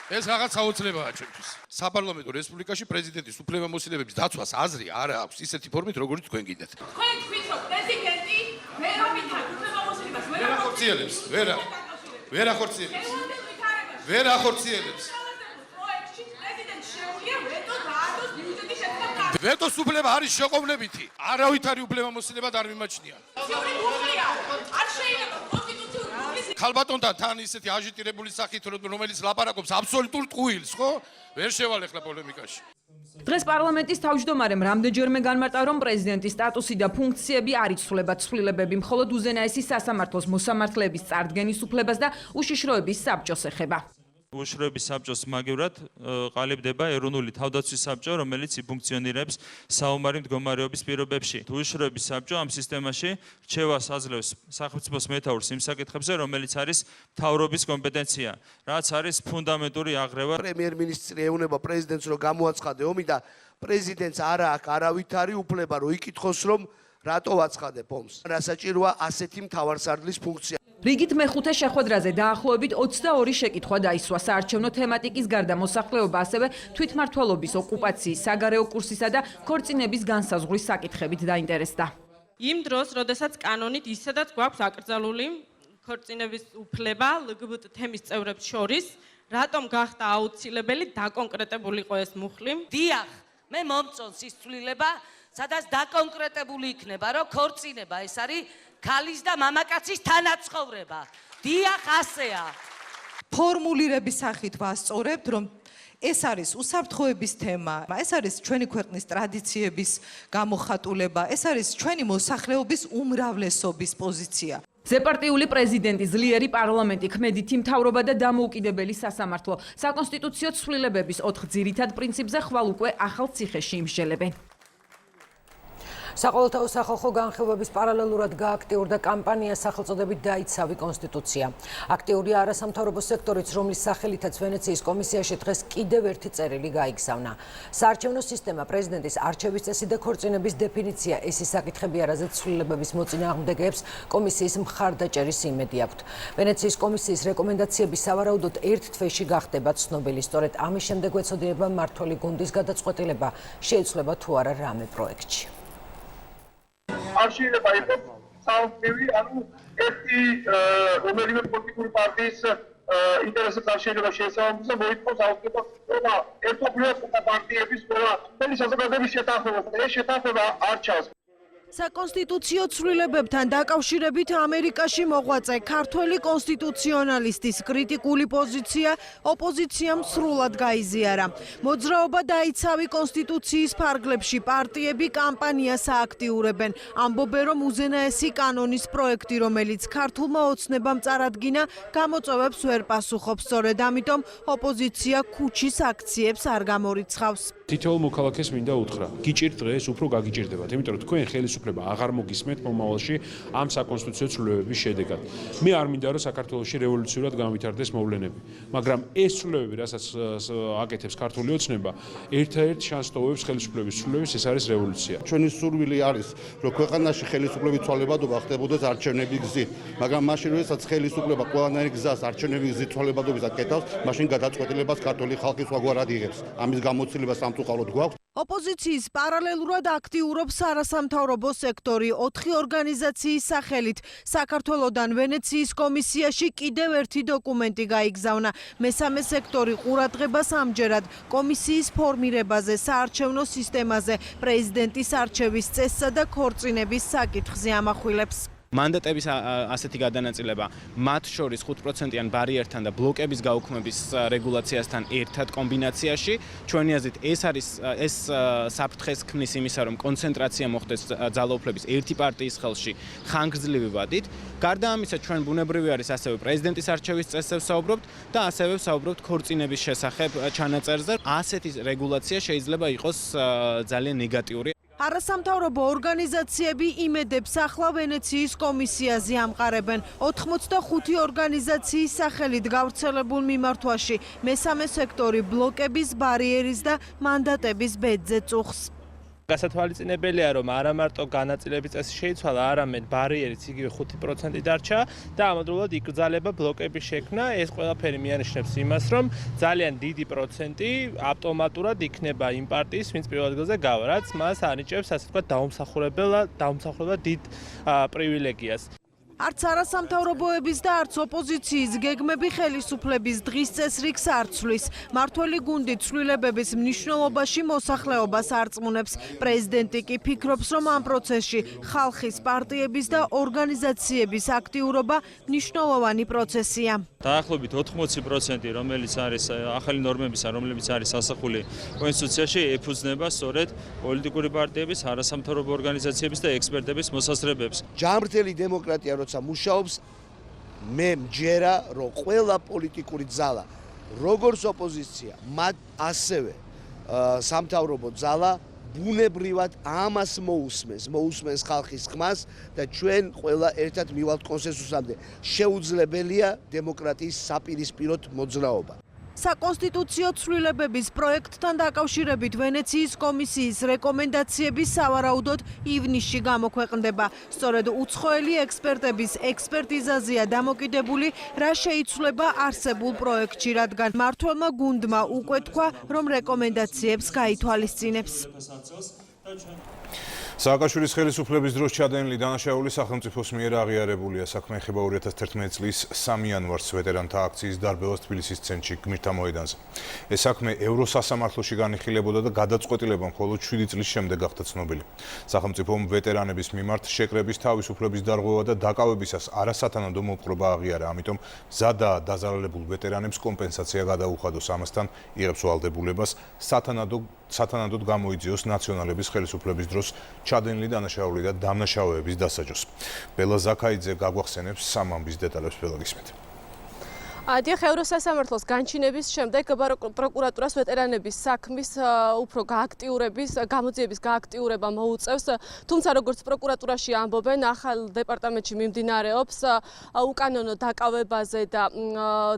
S25: ეს რაღაც საოცრებაა ჩვენთვის. საპარლამენტო რესპუბლიკაში პრეზიდენტის უფლებამოსილებების დაცვას აზრი არ აქვს ისეთი ფორმით, როგორიც თქვენ გინდათ.
S26: თქვენ თქვით, რომ პრეზიდენტი მერომითა უფლებამოსილებას ვერ
S25: ახორციელებს, ვერ ახორციელებს. ვერ ახორციელებს.
S26: პროექტში პრეზიდენტს შეუძლია ვეტო დაადოს ბიუჯეტის შეთანხმება.
S25: ვეტოს უფლება არის შეყოვნებითი. არავითარი უფლებამოსილება არ მიმაჩნია.
S26: არ შეიძლება კონსტიტუციური
S25: ქალბატონთან თან ისეთი აჟიტირებული სახით, რომელიც ლაპარაკობს აბსოლუტურ ტყუილს, ხო? ვერ შევალ ახლა პოლემიკაში.
S24: დღეს პარლამენტის თავმჯდომარემ რამდენჯერმე განმარტა, რომ პრეზიდენტის სტატუსი და ფუნქციები არ იცვლება, ცვლილებები მხოლოდ უზენაესი სასამართლოს მოსამართლეების წარდგენის უფლებას და უშიშროების საბჭოს ეხება.
S17: უშიშროების საბჭოს მაგივრად ყალიბდება ეროვნული თავდაცვის საბჭო, რომელიც იფუნქციონირებს საომარი მდგომარეობის პირობებში. უშიშროების საბჭო ამ სისტემაში რჩევას აძლევს სახელმწიფოს მეთაურს იმ საკითხებზე, რომელიც არის მთავრობის კომპეტენცია, რაც არის ფუნდამენტური აღრევა.
S16: პრემიერ-მინისტრი ეუბნება პრეზიდენტს, რომ გამოაცხადე ომი და პრეზიდენტს არა აქვს არავითარი უფლება, რომ იკითხოს, რომ რატო აცხადებ ომს. რა საჭიროა ასეთი მთავარსარდლის ფუნქცია.
S24: რიგით მეხუთე შეხვედრაზე დაახლოებით 22 შეკითხვა დაისვა. საარჩევნო თემატიკის გარდა მოსახლეობა ასევე თვითმმართველობის, ოკუპაციის, საგარეო კურსისა და ქორწინების განსაზღვრის საკითხებით დაინტერესდა.
S10: იმ დროს, როდესაც კანონით ისედაც გვაქვს აკრძალული ქორწინების უფლება LGBT თემის წევრებს შორის, რატომ გახდა აუცილებელი დაკონკრეტებულიყო ეს მუხლი?
S27: დიახ, მე მომწონს ის ცვლილება, სადაც დაკონკრეტებული იქნება, რომ ქორწინება ეს არის ქალის და მამაკაცის თანაცხოვრება. დიახ, ასეა.
S28: ფორმულირების სახით ვასწორებთ, რომ ეს არის უსაფრთხოების თემა, ეს არის ჩვენი ქვეყნის ტრადიციების გამოხატულება, ეს არის ჩვენი მოსახლეობის უმრავლესობის პოზიცია.
S24: ზეპარტიული პრეზიდენტი, ძლიერი პარლამენტი, ქმედითი მთავრობა და დამოუკიდებელი სასამართლო. საკონსტიტუციო ცვლილებების 4 ძირითად პრინციპზე ხვალ უკვე ახალ ციხეში იმსჯელებენ.
S2: საყოველთაო სახალხო განხილვების პარალელურად გააქტიურდა კამპანია სახელწოდებით დაიცავი კონსტიტუცია. აქტიური არასამთავრობო სექტორიც, რომლის სახელითაც ვენეციის კომისიაში დღეს კიდევ ერთი წერილი გაიგზავნა. საარჩევნო სისტემა, პრეზიდენტის არჩევის წესი და ქორწინების დეფინიცია – ეს ის საკითხებია, რაზეც ცვლილებების მოწინააღმდეგეებს კომისიის მხარდაჭერის იმედი აქვთ. ვენეციის კომისიის რეკომენდაციები სავარაუდოდ ერთ თვეში გახდება ცნობილი. სწორედ ამის შემდეგ ეცოდინება მმართველი გუნდის გადაწყვეტილება, შეიცვლება თუ არა რამე პროექტში.
S3: არ შეიძლება იყოს საალთები, ანუ ერთი რომელიმე პოლიტიკური პარტიის ინტერესებს არ შეიძლება შეესაბამოს და მოითხოვს აუცილებლად ყველა ერთობლივად პარტიების ყველა მთელი საზოგადოების შეთანხმებას. ეს შეთანხმება არ ჩანს.
S4: საკონსტიტუციო ცვლილებებთან დაკავშირებით ამერიკაში მოღვაწე ქართველი კონსტიტუციონალისტის კრიტიკული პოზიცია ოპოზიციამ სრულად გაიზიარა. მოძრაობა დაიცავი კონსტიტუციის ფარგლებში პარტიები კამპანიას ააქტიურებენ. ამბობენ, რომ უზენაესი კანონის პროექტი, რომელიც ქართულმა ოცნებამ წარადგინა, გამოწვევებს ვერ პასუხობს. სწორედ ამიტომ ოპოზიცია ქუჩის აქციებს არ გამორიცხავს.
S11: თითოეულ მოქალაქეს მინდა უთხრა, გიჭირთ დღეს უფრო გაგიჭირდებათ, იმიტომ რომ თქვენ ხელისუფლება აღარ მოგისმენთ მომავალში ამ საკონსტიტუციო ცვლილებების შედეგად. მე არ მინდა რომ საქართველოში რევოლუციურად განვითარდეს მოვლენები, მაგრამ ეს ცვლილებები, რასაც აკეთებს ქართული ოცნება, ერთ-ერთ შანსს ტოვებს ხელისუფლების ცვლილების, ეს არის რევოლუცია.
S13: ჩვენი სურვილი არის, რომ ქვეყანაში ხელისუფლების ცვალებადობა ხდებოდეს არჩევნების გზით, მაგრამ მაშინ როდესაც ხელისუფლება ყველანაირ გზას არჩევნების გზით ცვალებადობის აკეთავს, მაშინ გადაწყვეტილებას ქართული ხალხი სხვაგვარად იღებს. ამის გამოცდილება სამწუხაროდ გვაქვს.
S4: ოპოზიციის პარალელურად აქტიურობს არასამთავრობო სექტორი 4 ორგანიზაციის სახელით. საქართველოდან ვენეციის კომისიაში კიდევ ერთი დოკუმენტი გაიგზავნა. მესამე სექტორი ყურადღებას ამჯერად კომისიის ფორმირებაზე, საარჩევნო სისტემაზე, პრეზიდენტის არჩევის წესსა და ქორწინების საკითხზე ამახვილებს.
S14: მანდატების ასეთი გადანაწილება მათ შორის 5%-იან ბარიერთან და ბლოკების გაუქმების რეგულაციასთან ერთად კომბინაციაში ჩვენი აზრით ეს საფრთხეს ქმნის იმისა, რომ კონცენტრაცია მოხდეს ძალაუფლების ერთი პარტიის ხელში ხანგრძლივი ვადით. გარდა ამისა, ჩვენ ბუნებრივი არის ასევე პრეზიდენტის არჩევის წესებს საუბრობთ და ასევე საუბრობთ ქორწინების შესახებ ჩანაწერზე. ასეთი რეგულაცია შეიძლება იყოს ძალიან ნეგატიური.
S4: არასამთავრობო ორგანიზაციები იმედებს ახლა ვენეციის კომისიაზე ამყარებენ. 85 ორგანიზაციის სახელით გავრცელებულ მიმართვაში მესამე სექტორი ბლოკების, ბარიერის და მანდატების ბედზე წუხს.
S15: გასათვალისწინებელია, რომ არა მარტო განაწილების წესი შეიცვალა, არამედ ბარიერიც იგივე 5% დარჩა და ამავდროულად იკრძალება ბლოკების შექმნა. ეს ყველაფერი მიანიშნებს იმას, რომ ძალიან დიდი პროცენტი ავტომატურად იქნება იმ პარტიის, ვინც პირველ ადგილზე გავა, რაც მას ანიჭებს, ასე ვთქვათ, დაუმსახურებლად დიდ პრივილეგიას.
S4: არც არასამთავრობოების და არც ოპოზიციის გეგმები ხელისუფლების დღის წესრიგს არ ცვლის. მმართველი გუნდი ცვლილებების მნიშვნელობაში მოსახლეობას არწმუნებს. პრეზიდენტი კი ფიქრობს, რომ ამ პროცესში ხალხის, პარტიების და ორგანიზაციების აქტიურობა მნიშვნელოვანი პროცესია.
S17: დაახლოებით 80%, რომელიც არის ახალი ნორმებისა, რომლებიც არის ასახული კონსტიტუციაში, ეფუძნება სწორედ პოლიტიკური პარტიების, არასამთავრობო ორგანიზაციების და ექსპერტების მოსაზრებებს.
S16: ჯანმრთელი დემოკრატია როცა მუშაობს, მე მჯერა, რომ ყველა პოლიტიკური ძალა, როგორც ოპოზიცია, მათ ასევე სამთავრობო ძალა ბუნებრივად ამას მოусმენს ხალხის ხმას და ჩვენ ყველა ერთად მივალთ კონსენსუსამდე. შეუძლებელია დემოკრატიის საპირისპიროდ მოძრაობა.
S4: საკონსტიტუციო ცვლილებების პროექტთან დაკავშირებით ვენეციის კომისიის რეკომენდაციები სავარაუდოდ ივნისში გამოქვეყნდება. სწორედ უცხოელი ექსპერტების ექსპერტიზაზეა დამოკიდებული, რა შეიცვლება არსებულ პროექტში, რადგან მმართველმა გუნდმა უკვე თქვა, რომ რეკომენდაციებს გაითვალისწინებს.
S1: სააკაშვილის ხელისუფლების დროს ჩადენილი დანაშაული სახელმწიფოს მიერ აღიარებულია. საქმე ეხება 2011 წლის 3 იანვარს ვეტერანთა აქციის დარბევას თბილისის ცენტრში გმირთა მოედანზე. ეს საქმე ევროსასამართლოში განიხილებოდა და გადაწყვეტილება მხოლოდ 7 წლის შემდეგ გახდა ცნობილი. სახელმწიფომ ვეტერანების მიმართ შეკრების თავისუფლების დარღვევა და დაკავებისას არასათანადო მოპყრობა აღიარა. ამიტომ მზადაა დაზარალებულ ვეტერანებს კომპენსაცია გადაუხადოს. ამასთან იღებს ვალდებულებას სათანადოდ გამოიძიოს ნაციონალების ხელისუფლების დროს ჩადენილი დანაშაული და დამნაშავეების დასაჯოს. ბელა ზაქაიძე გაგვახსენებს სამ ამბის დეტალებს, ბელა გისმენთ.
S5: დიახ, ევროსასამართლოს განჩინების შემდეგ პროკურატურას ვეტერანების საქმის უფრო გამოძიების გააქტიურება მოუწევს, თუმცა როგორც პროკურატურაში ამბობენ, ახალ დეპარტამენტში მიმდინარეობს უკანონო დაკავებაზე და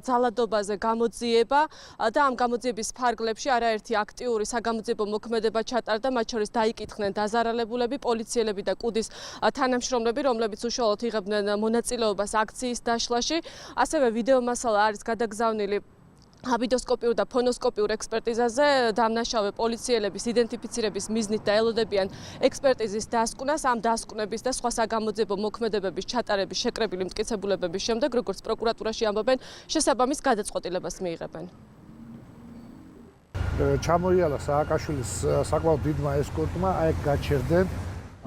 S5: ძალადობაზე გამოძიება და ამ გამოძიების ფარგლებში არაერთი აქტიური საგამოძიებო მოქმედება ჩატარდა, მათ შორის დაიკითხნენ დაზარალებულები, პოლიციელები და კუდის თანამშრომლები, რომლებიც უშუალოდ იღებდნენ მონაწილეობას აქციის დაშლაში, ასევე ვიდეო მასალა არის გადაგზავნილი აბიდოსკოპიურ და ფონოსკოპიურ ექსპერტიზაზე, დამნაშავე პოლიციელების იდენტიფიცირების მიზნით და ელოდებიან ექსპერტიზის დასკვნას, ამ დასკვნების და სხვა საგამოძიებო მოქმედებების ჩატარების შეკრებილი მტკიცებულებების შემდეგ, როგორც პროკურატურაში ამბობენ, შესაბამის გადაწყვეტილებას მიიღებენ.
S12: ჩამოიალა სააკაშვილის საკმაოდ დიდმა ესკორტმა, აი გაჩერდნენ.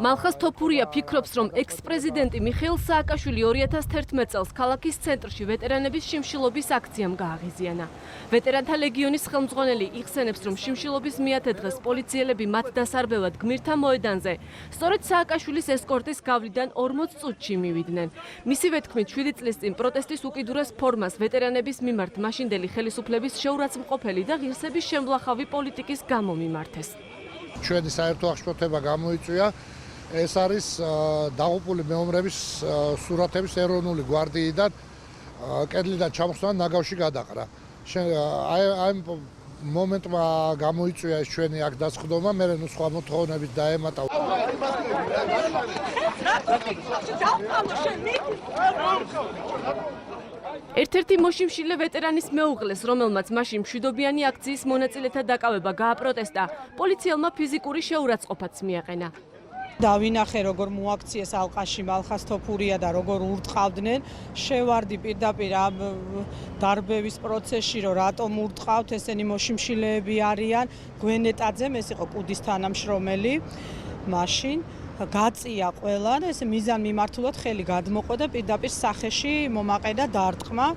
S24: მალხას თოფურია ფიქრობს, რომ ექს-პრეზიდენტი მიხეილ სააკაშვილი 2011 წელს ქალაქის ცენტრში ვეტერანების შიმშილობის აქციამ გააღიზიანა. ვეტერანთა ლეგიონის ხელმძღვანელი იხსენებს, რომ შიმშილობის მეათე დღეს პოლიციელები მათ დასარბევად გმირთა მოედანზე სწორედ სააკაშვილის ესკორტის გავლიდან 40 წუთში მივიდნენ. მისივე თქმით, 7 წლის წინ პროტესტის უკიდურეს ფორმას ვეტერანების მიმართ მაშინდელი ხელისუფლების შეურაცხმყოფელი და ღირსების შემვლახავი პოლიტიკის გამო მიმართეს.
S12: ჩვენი საერთო აღშფოთება გამოიწვია. ეს არის დაღუპული მეომრების სურათების ეროვნული გვარდიიდან კედლიდან ჩამოსვლა ნაგავში გადაყრა. აი მომენტმა გამოიწვია ეს ჩვენი აქ დასხდომა, მე ნუ სხვა მოთხოვნებით დაემატა.
S24: ერთ-ერთი მოშიმშილე ვეტერანის მეუღლეს, რომელმაც მაშინ მშვიდობიანი აქციის მონაწილეთა დაკავება გააპროტესტა, პოლიციელმა ფიზიკური შეურაცხყოფაც მიაყენა.
S18: დავინახე როგორ მოაქციეს ალყაში მალხას თოფურია და როგორ ურტყავდნენ, შევარდი პირდაპირ ამ დარბევის პროცესში, რომ რატომ ურტყავთ, ესენი მოშიმშილეები არიან. გვენეტაძემ, ეს იყო კუდის თანამშრომელი, მაშინ გაწია ყველან, ეს მიზან მიმართულად ხელი გადმოყო და პირდაპირ სახეში მომაყენა დარტყმა.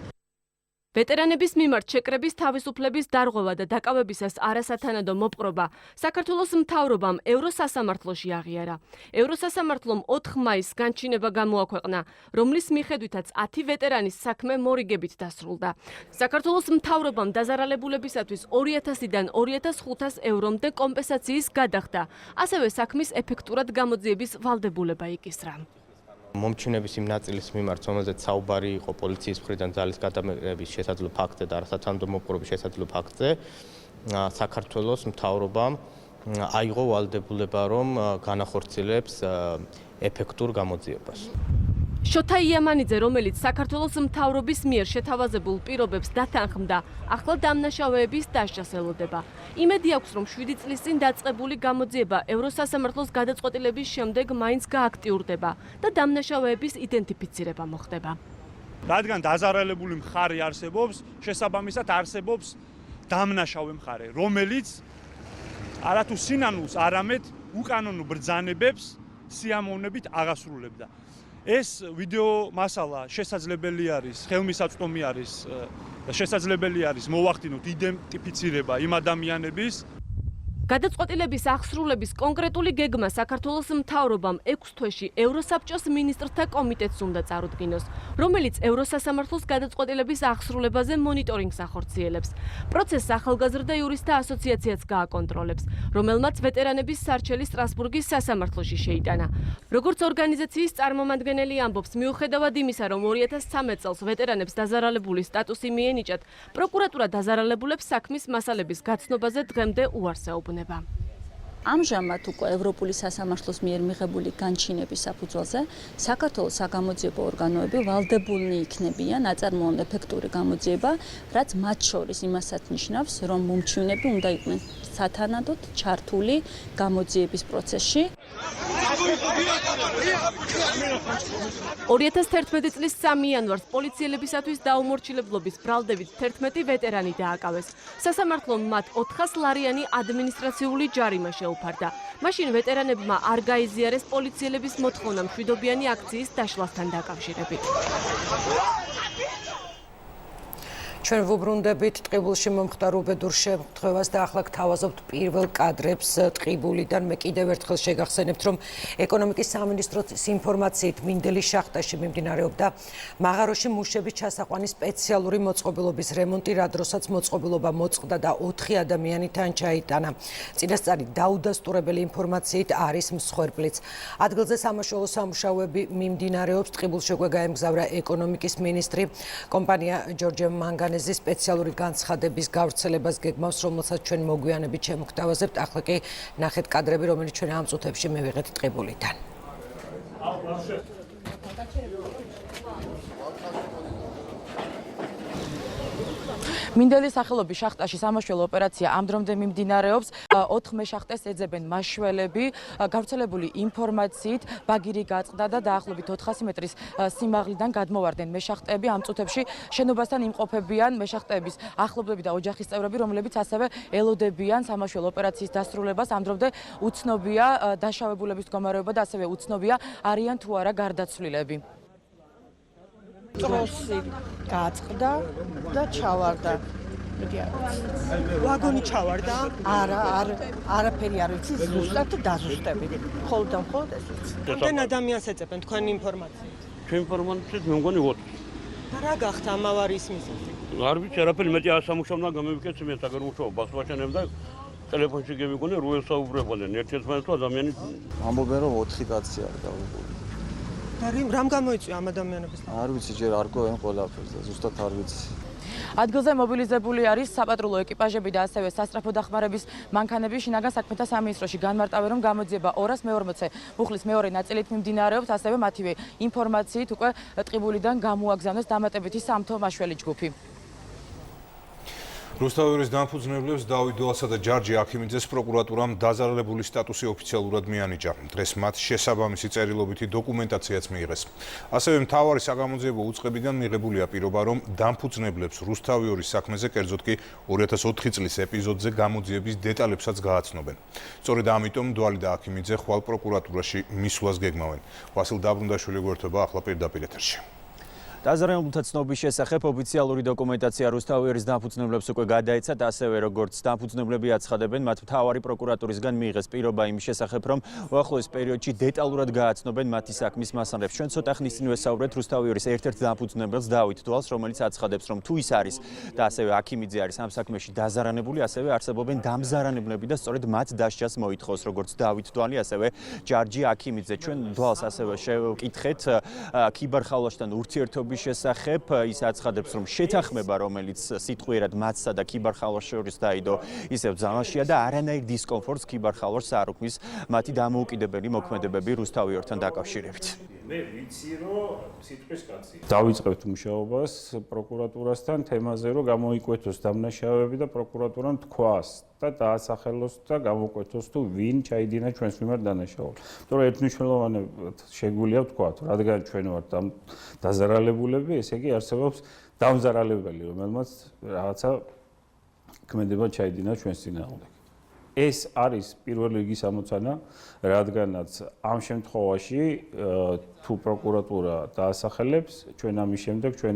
S24: ვეტერანების მიმართ შეკრების თავისუფლების დარღვევა და დაკავებისას არასათანადო მოპყრობა საქართველოს მთავრობამ ევროსასამართლოში აღიარა. ევროსასამართლომ 4 მაისს განჩინება გამოაქვეყნა, რომლის მიხედვითაც 10 ვეტერანის საქმე მორიგებით დასრულდა. საქართველოს მთავრობამ დაზარალებულებისათვის 2000-დან 2500 ევრომდე კომპენსაციის გადახდა, ასევე საქმის ეფექტურად გამოძიების ვალდებულება იკისრა.
S14: მომჩინების იმ ნაწილის მიმართ, რომელზეც საუბარი იყო პოლიციის მხრიდან ძალის გადამერების შესაძლო ფაქტზე და არასათანადო მოპყრობის შესაძლო ფაქტზე, საქართველოს მთავრობამ აიღო ვალდებულება, რომ განახორციელებს ეფექტურ გამოძიებას.
S24: შოთა იამანიძე, რომელიც საქართველოს მთავრობის მიერ შეთავაზებულ პირობებს დათანხმდა, ახლა დამნაშავეების დასჯას ელოდება. იმედი აქვს, რომ 7 წლის წინ დაწყებული გამოძიება ევროსასამართლოს გადაწყვეტილების შემდეგ მაინც გააქტიურდება და დამნაშავეების იდენტიფიცირება მოხდება.
S19: რადგან დაზარალებული მხარე არსებობს, შესაბამისად არსებობს დამნაშავე მხარე, რომელიც არათუ სინანულს, არამედ უკანონო ბრძანებებს სიამოვნებით აღასრულებდა. ეს ვიდეო მასალა შესაძლებელი არის, ხელმისაწვდომი არის და შესაძლებელი არის მოვახდინოთ იდენტიფიცირება იმ ადამიანების.
S24: გადაწყვეტილების აღსრულების კონკრეტული გეგმა საქართველოს მთავრობამ 6 თვეში ევროსაბჭოს მინისტრთა კომიტეტს უნდა წარუდგინოს, რომელიც ევროსასამართლოს გადაწყვეტილების აღსრულებაზე მონიტორინგს ახორციელებს. პროცესს ახალგაზრდა იურისტთა ასოციაციაც გააკონტროლებს, რომელმაც ვეტერანების სარჩელი სტრასბურგის სასამართლოში შეიტანა. როგორც ორგანიზაციის წარმომადგენელი ამბობს, მიუხედავად იმისა, რომ 2013 წელს ვეტერანებს დაზარალებული სტატუსი მიენიჭათ, პროკურატურა დაზარალებულებს საქმის მასალების გაცნობაზე დღემდე უარს ეუბნება.
S20: ამჟამად უკვე ევროპული სასამართლოს მიერ მიღებული განჩინების საფუძველზე საქართველოს საგამოძიებო ორგანოები ვალდებულნი იქნებიან აწარმოონ ეფექტური გამოძიება, რაც მათ შორის იმასაც ნიშნავს, რომ მომჩივნები უნდა იყვნენ სათანადოდ ჩართული გამოძიების პროცესში.
S24: 2011 წლის 3 იანვარს პოლიციელებისათვის დაუმორჩილებლობის ბრალდებით 11 ვეტერანი დააკავეს. სასამართლომ მათ 400 ლარიანი ადმინისტრაციული ჯარიმა შეუფარდა. მაშინ ვეტერანებმა არ გაიზიარეს პოლიციელების მოთხოვნა მშვიდობიანი აქციის დაშლასთან დაკავშირებით.
S2: ჩვენ ვუბრუნდებით ტყიბულში მომხდარ უბედურ შემთხვევას და ახლა გთავაზობთ პირველ კადრებს ტყიბულიდან. მე კიდევ ერთხელ შეგახსენებთ, რომ ეკონომიკის სამინისტროს ინფორმაციით მინდელის შახტაში მიმდინარეობდა მაღაროში მუშების ჩასაყვანის სპეციალური მოწყობილობის რემონტი, რა დროსაც მოწყობილობა მოწყდა და 4 ადამიანი თან ჩაიტანა. წინასწარი დაუდასტურებელი ინფორმაციით არის მსხვერპლიც. ადგილზე სამაშველო სამუშაოები მიმდინარეობს. ტყიბულში უკვე გაემგზავრა ეკონომიკის მინისტრი. კომპანია ჯორჯია მანგანეზის სპეციალური განცხადების გავრცელებას გეგმავს, რომელსაც ჩვენ მოგვიანებით შემოგთავაზებთ. ახლა კი ნახეთ კადრები, რომელიც ჩვენ ამ წუთებში მივიღეთ ტყიბულიდან.
S6: მინდელის სახელობის შახტაში სამაშველო ოპერაცია ამ დრომდე მიმდინარეობს. 4 მეშახტეს ეძებენ მაშველები. გავრცელებული ინფორმაციით ბაგირი გაწყდა და დაახლოებით 400 მეტრის სიმაღლიდან გადმოვარდნენ მეშახტეები. ამ წუთებში შენობასთან იმყოფებიან მეშახტეების ახლობლები და ოჯახის წევრები, რომლებიც ასევე ელოდებიან სამაშველო ოპერაციის დასრულებას. ამ დრომდე უცნობია დაშავებულების მდგომარეობა და ასევე უცნობია არიან თუ არა გარდაცვლილები.
S10: ტროსი გაწყდა და ჩავარდა. ვაგონი ჩავარდა? არაფერი არ ვიცი, ზუსტად დაზუსტებით. მხოლოდ და მხოლოდ ეს ვიცი. რამდენ ადამიანს ეძებენ თქვენი ინფორმაციით?
S7: ჩვენ ინფორმაციით მე მგონი 4.
S10: და რა გახდა ამ ავარიის მიზეზი?
S7: არ ვიცი, არაფერი მეტი სამუშაონა გამევიქეთ მე საგარმუშაო ბახსვაჩენებ და ტელეფონში გემიგონე რო ესაუბრებოდნენ ერთ-ერთმანეთს ადამიანი
S8: ამბობენ რომ 4 კაცი არის დაღუპული.
S10: და რამ გამოიწვია ამ ადამიანების?
S8: არ ვიცი, ჯერ არ გვენ ყველაფერს და ზუსტად არ ვიცი.
S6: ადგილზე მობილიზებული არის საპატრულო ეკიპაჟები და ასევე სასწრაფო დახმარების მანქანები. შინაგან საქმეთა სამინისტროში განმარტავენ, რომ გამოძიება 240 მუხლის მეორე ნაწილით მიმდინარეობს, ასევე მათივე ინფორმაციით უკვე ტყიბულიდან გამოაგზავნეს დამატებითი სამთო მაშველი ჯგუფი.
S1: რუსთავის დამფუძნებლებს დავით დვალსა და ჯარჯი აქიმიძეს პროკურატურამ დაზარალებული სტატუსი ოფიციალურად მიანიჭა. დღეს მათ შესაბამისი წერილობითი დოკუმენტაციაც მიიღეს. ასევე მთავარი საგამოძიებო უწყებიდან მიღებულია პირობა, რომ დამფუძნებლებს რუსთავის საქმეზე, კერძოდ კი 2004 წლის ეპიზოდზე გამოძიების დეტალებსაც გააცნობენ. სწორედ ამიტომ დვალი და აქიმიძე ხვალ პროკურატურაში მისვლას გეგმავენ. ვასილ დაბრუნდაშვილი გვერდება ახლა პირდაპირ ეთერში.
S9: დაზარალებულთა ცნობის შესახებ ოფიციალური დოკუმენტაცია რუსთავის დამფუძნებლებს უკვე გადაეცათ, ასევე როგორც დამფუძნებლები აცხადებენ, მათ მთავარი პროკურატურისგან მიიღეს პირობა იმის შესახებ, რომ უახლოეს პერიოდში დეტალურად გააცნობენ მათი საქმის მასალებს. ჩვენ ცოტა ხნის წინ ვესაუბრეთ რუსთავის ერთ-ერთ დამფუძნებელს დავით დვალს, რომელიც აცხადებს, რომ თუ ის არის და ასევე აქიმიძე არის ამ საქმეში დაზარანებული, ასევე არსებობენ დამზარანებლები და სწორედ მათ დასჯას მოითხოვს, როგორც დავით დვალი, ასევე ჯარჯი აქიმიძე. ჩვენ დვალს ასევე შევკითხეთ ქიბარხალვაშთან ურთიერთობის შესახებ. ის აცხადებს, რომ შეთანხმება, რომელიც სიტყვიერად მათსა და ქიბარხალვაშს შორის დაიდო, ისევ ძალაშია და არანაირ დისკომფორტს ქიბარხალვაშს არ უქმნის მათი დამოუკიდებელი მოქმედებები რუსთავიორთან დაკავშირებით.
S11: მე ვიცი, რომ სიტყვის კაცი. დავიწყებთ მუშაობას პროკურატურასთან თემაზე, რომ გამოიკვეთოს დამნაშავეები და პროკურატურამ თქვას და დაასახელოს და გამოკვეთოს თუ ვინ ჩაიდინა ჩვენს მიმართ დანაშაულად. იმიტომ რომ ერთმნიშვნელოვანად შეგვიძლია ვთქვათ, რადგან ჩვენ ვართ დაზარალებულები, ესე იგი არსებობს დამზარალებელი, რომელმაც რაღაცა ქმედება ჩაიდინა ჩვენს წინააღმდეგ. ეს არის პირველი რიგის ამოცანა, რადგანაც ამ შემთხვევაში თუ პროკურატურა დაასახელებს, ჩვენ ამის შემდეგ ჩვენ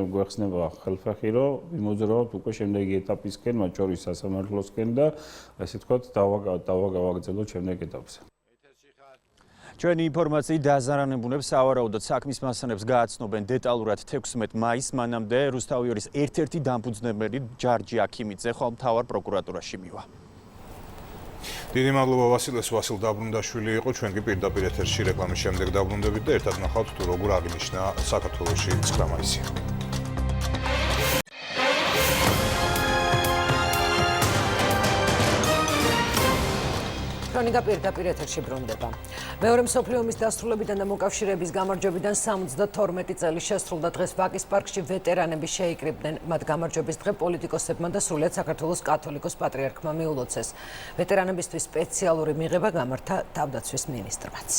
S11: გვეხსნება ხელფეხი, რომ ვიმოძრაობთ უკვე შემდეგი ეტაპისკენ, მათ შორის სასამართლოსკენ და ესე ვთქვათ, დავაგრძელოთ შემდეგ ეტაპზე.
S9: ჩვენი ინფორმაციით დაზარალებულებს სავარაუდოდ საქმის მასალებს გააცნობენ დეტალურად 16 მაისს, მანამდე რუსთავის ერთ-ერთი დამფუძნებელი ჯარჯი აქიმიძე ხვალ მთავარ პროკურატურაში მივა.
S1: დიდი მადლობა ვასილეს, ვასილ დაბრუნდაშვილი იყო. ჩვენ კი პირდაპირ ეთერში რეკლამის შემდეგ დაბრუნდებით და ერთად ნახავთ თუ როგორ აღინიშნა საქართველოში 9 მაისი.
S2: ქრონიკა პირდაპირ ეთერში ბრუნდება. მეორე მსოფლიო ომის დასრულებიდან და მოკავშირეების გამარჯვებიდან 72 წელი შესრულდა. დღეს ვაკის პარკში ვეტერანები შეიკრიბნენ. მათ გამარჯვების დღე პოლიტიკოსებმა და სრულიად საქართველოს კათოლიკოს პატრიარქმა მიულოცეს. ვეტერანებისთვის სპეციალური მიღება გამართა თავდაცვის მინისტრმაც.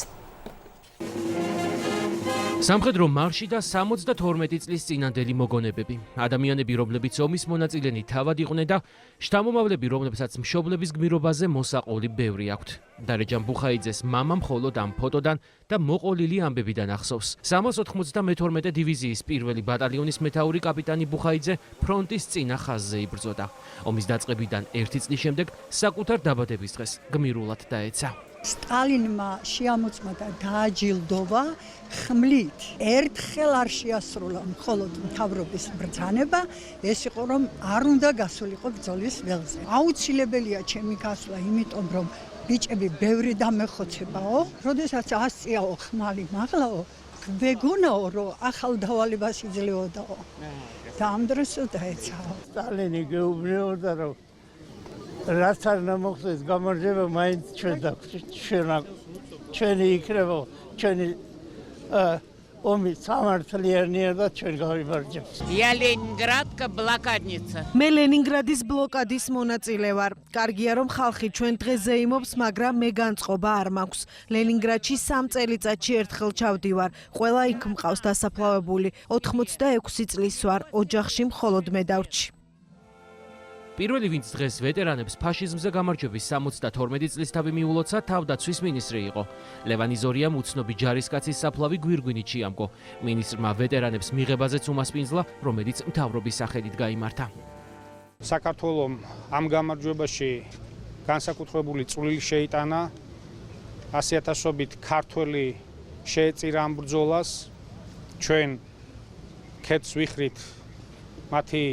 S3: სამხედრო მარში და 72 წლის წინანდელი მოგონებები. ადამიანები, რომლებიც ომის მონაწილენი თავად იყვნენ და შთამომავლები, რომლებსაც მშობლების გმირობაზე მოსაყოლი ბევრი აქვთ. დარეჯან ბუხაიძეს მამა მხოლოდ ამ ფოტოდან და მოყოლილი ამბებიდან ახსოვს. 392 დივიზიის 1 ბატალიონის მეთაური კაპიტანი ბუხაიძე ფრონტის წინა ხაზზე იბრძოდა. ომის დაწყებიდან 1 წლის შემდეგ საკუთარ დაბადების დღეს გმირულად დაეცა.
S21: სტალინმა შეამოწმა და დააჯილდოვა ხმლით. ერთხელ არ შეასრულა მხოლოდ მთავრობის ბრძანება, ეს იყო რომ არ უნდა გასულიყო ბრძოლის ველზე. აუცილებელია ჩემი გასვლა, იმიტომ რომ ბიჭები ბევრი დამეხოცებაო, როდესაც ასწიაო ხმალი მაღლაო, გვეგონაო რომ ახალ დავალებას იძლეოდაო. და ამ დროსო დაეცაო.
S22: სტალინი გეუბნებოდა რომ რაც არ მოხდეს გამარჯვება მაინც ჩვენი იქნება ჩვენი ომი სამართლიანია და ჩვენ გავიმარჯვებთ.
S23: Я Ленинградка блокадница.
S4: მე ლენინგრადის ბლოკადის მონაწილე ვარ. კარგია რომ ხალხი ჩვენ დღეზე იმობს, მაგრამ მე განწყობა არ მაქვს. ლენინგრადში 3 წელიწადში ერთხელ ჩავდივარ. ყველა იქ მყავს დასაფლავებული. 86 წლის ვარ. ოჯახში მხოლოდ მე დავრჩი.
S3: პირველი ვინც დღეს ვეტერანებს ფაშიზმზე გამარჯვების 72 წლის თავი მიულოცა, თავდაცვის მინისტრი იყო. ლევან იზორიამ უცნობი ჯარისკაცის საფლავი გვირგვინით შეამგო. მინისტრმა ვეტერანებს მიღებაზეც უმასპინძლა, რომელიც მთავრობის სახელით გაიმართა.
S25: საქართველომ ამ გამარჯვებაში განსაკუთრებული წვლილი შეიტანა. 100,000-ობით ქართველი შეეწირა ამ ბრძოლას. ჩვენ ქეთს ვიხრით მათი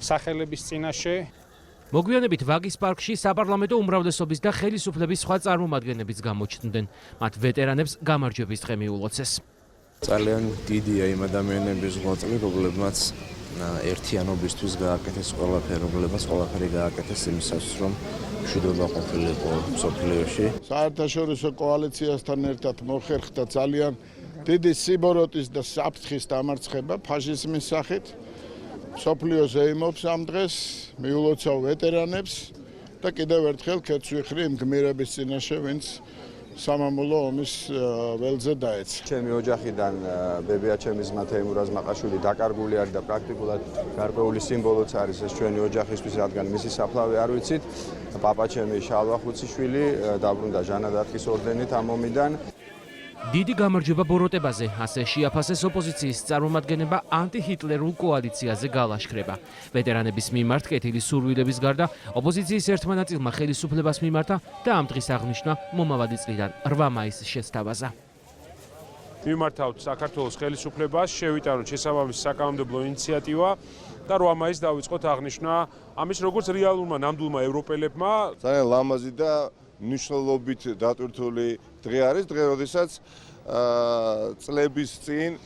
S25: სახელების წინაშე.
S3: მოგვიანებით ვაგის პარკში საპარლამენტო უმრავლესობის და ხელისუფლების სხვა წარმომადგენლებიც გამოჩნდნენ. მათ ვეტერანებს გამარჯვების დღე მიულოცეს.
S26: ძალიან დიდია იმ ადამიანების ღვაწლი, რომლებმაც ერთიანობისთვის გააკეთეს ყველაფერი, რომლებმაც ყველაფერი გააკეთეს იმისათვის, რომ მშვიდობა ყოფილიყო მსოფლიოში.
S27: საერთაშორისო კოალიციასთან ერთად მოხერხდა ძალიან დიდი სიბოროტის და საფრთხის დამარცხება ფაშიზმის სახით. სოფლიოს ეიმობს ამ დღეს, მიულოცავ ვეტერანებს და კიდევ ერთხელ ქეთს ვიხრი იმ გმირების წინაშე, ვინც სამამულო ომის ველზე დაეცა.
S28: ჩემი ოჯახიდან ბებია ჩემი ძმა თეიმურ აზმაყაშვილი დაკარგული არის და პრაქტიკულად გარკვეული სიმბოლოც არის ეს ჩვენი ოჯახისთვის, რადგან მისი საფლავი არ ვიცით. პაპა ჩემი შალვა ხუციშვილი დაბრუნდა ჟანადარქის ორდენით ამ ომიდან.
S3: დიდი გამარჯვება ბოროტებაზე, ასე შეაფასეს ოპოზიციის წარმომადგენლება ანტიჰიტლერულ კოალიციაზე გალაშქრება. ვეტერანების მიმართ კეთილი სურვილების გარდა, ოპოზიციის ერთმა ნაწილმა ხელისუფლებას მიმართა და ამ დღის აღნიშვნა მომავალი წლიდან 8 მაისს შესთავაზა.
S11: მიმართავთ საქართველოს ხელისუფლებას, შევიტანოთ შესაბამისი საკანონმდებლო ინიციატივა და 8 მაისს დავიწყოთ აღნიშვნა ამის როგორც რეალურმა ნამდვილმა ევროპელებმა.
S27: ძალიან ლამაზი და მნიშვნელობით დატვირთული დღე არის, დღე, როდესაც წლების წინ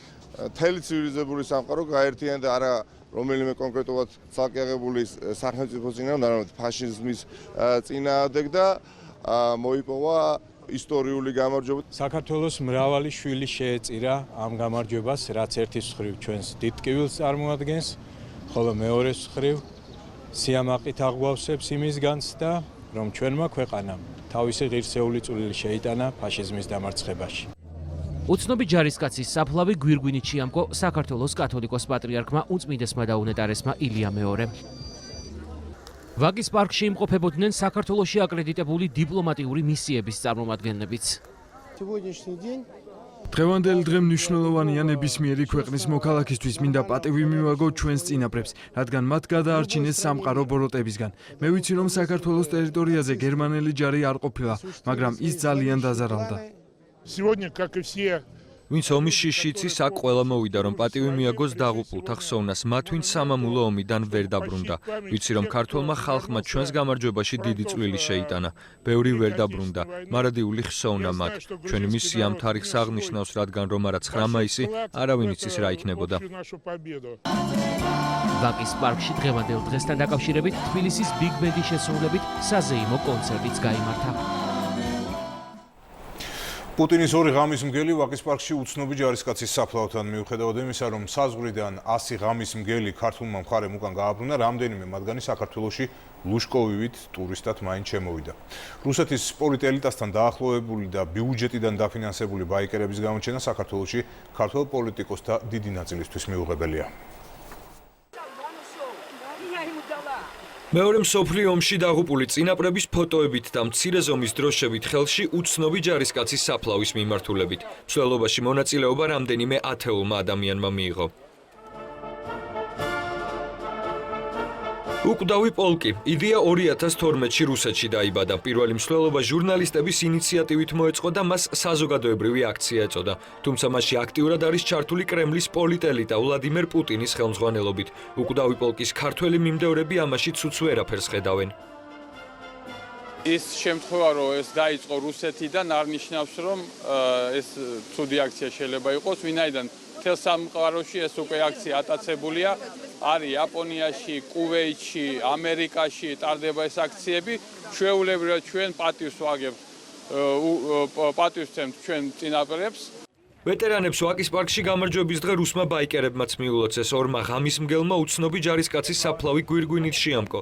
S27: მთელი ცივილიზებული სამყარო გაერთიანდა არა რომელიმე კონკრეტულად ცალკეაღებული სახელმწიფოს წინააღმდეგ, არამედ ფაშიზმის წინააღმდეგ და მოიპოვა ისტორიული გამარჯვება.
S29: საქართველოს მრავალი შვილი შეეწირა ამ გამარჯვებას, რაც ერთის მხრივ ჩვენს დიდ ტკივილს წარმოადგენს, ხოლო მეორეს მხრივ სიამაყით აღვავსებს იმისგანც და რომ ჩვენმა ქვეყანამ თავისი ღირსეული წვლილი შეიტანა ფაშიზმის დამარცხებაში.
S3: უცნობი ჯარისკაცის საფლავი გვირგვინით შეამგო საქართველოს კათოლიკოს პატრიარქმა უწმიდესმა და უნეტარესმა ილია მეორემ. ვაგის პარკში იმყოფებოდნენ საქართველოში აკრედიტებული დიპლომატიური მისიების წარმომადგენლებიც.
S30: დღევანდელი დღე მნიშვნელოვანია ნებისმიერი ქვეყნის მოქალაქისთვის, მინდა პატივი მივაგოთ ჩვენს წინაპრებს, რადგან მათ გადაარჩინეს სამყარო ბოროტებისგან. მე ვიცი, რომ საქართველოს ტერიტორიაზე გერმანელი ჯარი არ ყოფილა, მაგრამ ის ძალიან დაზარალდა.
S31: ვინც ომის შიშიც აქ ყველა მოვიდა, რომ პატივი მიაგოს დაღუპულთა ხსოვნას, მათ ვინც სამამულო ომიდან ვერ დაბრუნდა. ვიცი, რომ ქართველმა ხალხმა ჩვენს გამარჯვებაში დიდი წვლილი შეიტანა. ბევრი ვერ დაბრუნდა, მარადიული ხსოვნა მათ. ჩვენი მისია ამ თარიღს აღნიშნავს, რადგან რომ არა 9 მაისი, არავინ იცის რა იქნებოდა.
S3: ვაკის პარკში დღევანდელ დღესთან დაკავშირებით თბილისის ბიგ ბენდის შესრულებით საზეიმო კონცერტიც გაიმართა.
S1: პუტინის ორი ღამის მგელი ვაკის პარკში უცნობი ჯარისკაცის საფლავთან მიუხედავად იმისა, რომ საზღვრიდან 100 ღამის მგელი ქართულმა მხარემ უკან გააბრუნა, რამდენიმე მათგანი საქართველოში ლუშკოვივით ტურისტად მაინც შემოვიდა. რუსეთის პოლიტელიტასთან დაახლოებული და ბიუჯეტიდან დაფინანსებული ბაიკერების გამოჩენა საქართველოში ქართველ პოლიტიკოსთა დიდი ნაწილისთვის მიუღებელია.
S31: მეორე მსოფლიო ომში დაღუპული წინაპრების ფოტოებით და მცირე ზომის დროშებით ხელში უცნობი ჯარისკაცის საფლავის მიმართულებით. მსვლელობაში მონაწილეობა რამდენიმე ათეულმა ადამიანმა მიიღო. უკვდავი პოლკი იდეა 2012-ში რუსეთში დაიბადა. პირველი მსვლელობა ჟურნალისტების ინიციატივით მოეწყო და მას საზოგადოებრივი აქცია ეწოდა. თუმცა მასში აქტიურად არის ჩართული კრემლის პოლიტელიტა ვლადიმერ პუტინის ხელმძღვანელობით. უკვდავი პოლკის ქართველი მიმდევრები ამაში ცუც ვერაფერს ხედავენ.
S5: ის შემთხვევა, რომ ეს დაიწყო რუსეთიდან, არ ნიშნავს, რომ ეს ცუდი აქცია შეიძლება იყოს, ვინაიდან მთელ სამყაროში ეს უკვე აქცია ატაცებულია. არის იაპონიაში, კუვეითში, ამერიკაში ტარდება ეს აქციები. ჩვეულებრივად ჩვენ პატივს ვაგებთ, პატივს ვცემთ ჩვენ წინაპრებს.
S31: ვეტერანებს ვაკის პარკში გამარჯვების დღე რუსმა ბაიკერებმაც მიულოცეს. ორმა ღამის მგელმა უცნობი ჯარისკაცის საფლავი გვირგვინით შეამკო.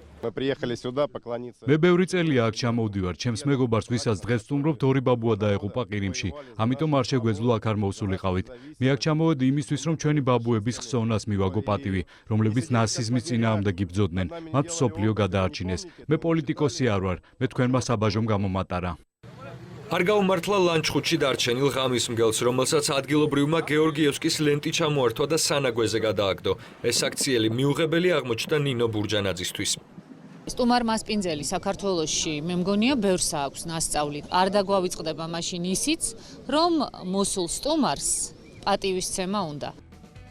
S12: მე ბევრი წელია აქ ჩამოვდივარ. ჩემს მეგობარს, ვისაც დღეს ვსტუმრობთ, ორი ბაბუა დაეღუპა ყირიმში. ამიტომ არ შეგვეძლო აქ არ მოვსულიყავით. მე აქ ჩამოვედი იმისთვის, რომ ჩვენი ბაბუების ხსოვნას მივაგო პატივი, რომლებიც ნაციზმის წინააღმდეგ იბრძოდნენ. მათ მსოფლიო გადაარჩინეს. მე პოლიტიკოსი არ ვარ. მე თქვენმა საბაჟომ გამომატარა.
S31: არ გაუმართლა ლანჩხუთში დარჩენილ ღამის მგელს, რომელსაც ადგილობრივმა გეორგიევსკის ლენტი ჩამოართვა და სანაგვეზე გადააგდო. ეს აქციელი მიუღებელი აღმოჩნდა ნინო ბურჯანაძისთვის.
S13: სტუმარ მასპინძელი საქართველოში მე მგონია ბევრს აქვს ნასწავლი. არ დაგვავიწყდება მაშინ ისიც, რომ მოსულ სტუმარს პატივისცემა უნდა.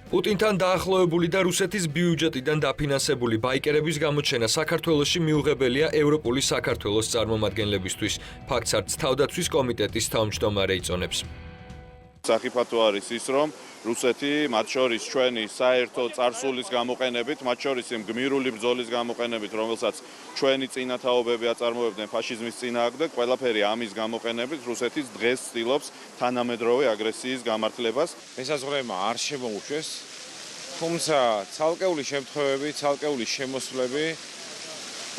S31: პუტინთან დაახლოებული და რუსეთის ბიუჯეტიდან დაფინანსებული ბაიკერების გამოჩენა საქართველოში მიუღებელია ევროპული საქართველოს წარმომადგენლებისთვის. ფაქტს არც თავდაცვის კომიტეტის თავმჯდომარე იწონებს.
S14: სახიფათო არის ის, რომ რუსეთი, მათ შორის ჩვენი საერთო წარსულის გამოყენებით, მათ შორის იმ გმირული ბრძოლის გამოყენებით, რომელსაც ჩვენი წინათაობები აწარმოებდნენ ფაშიზმის წინააღმდეგ, ყველაფერი ამის გამოყენებით რუსეთის დღეს ცდილობს თანამედროვე აგრესიის გამართლებას.
S5: ესაზღვრება არ შემოუშვეს, თუმცა ცალკეული შემთხვევები, ცალკეული შემოსვლები,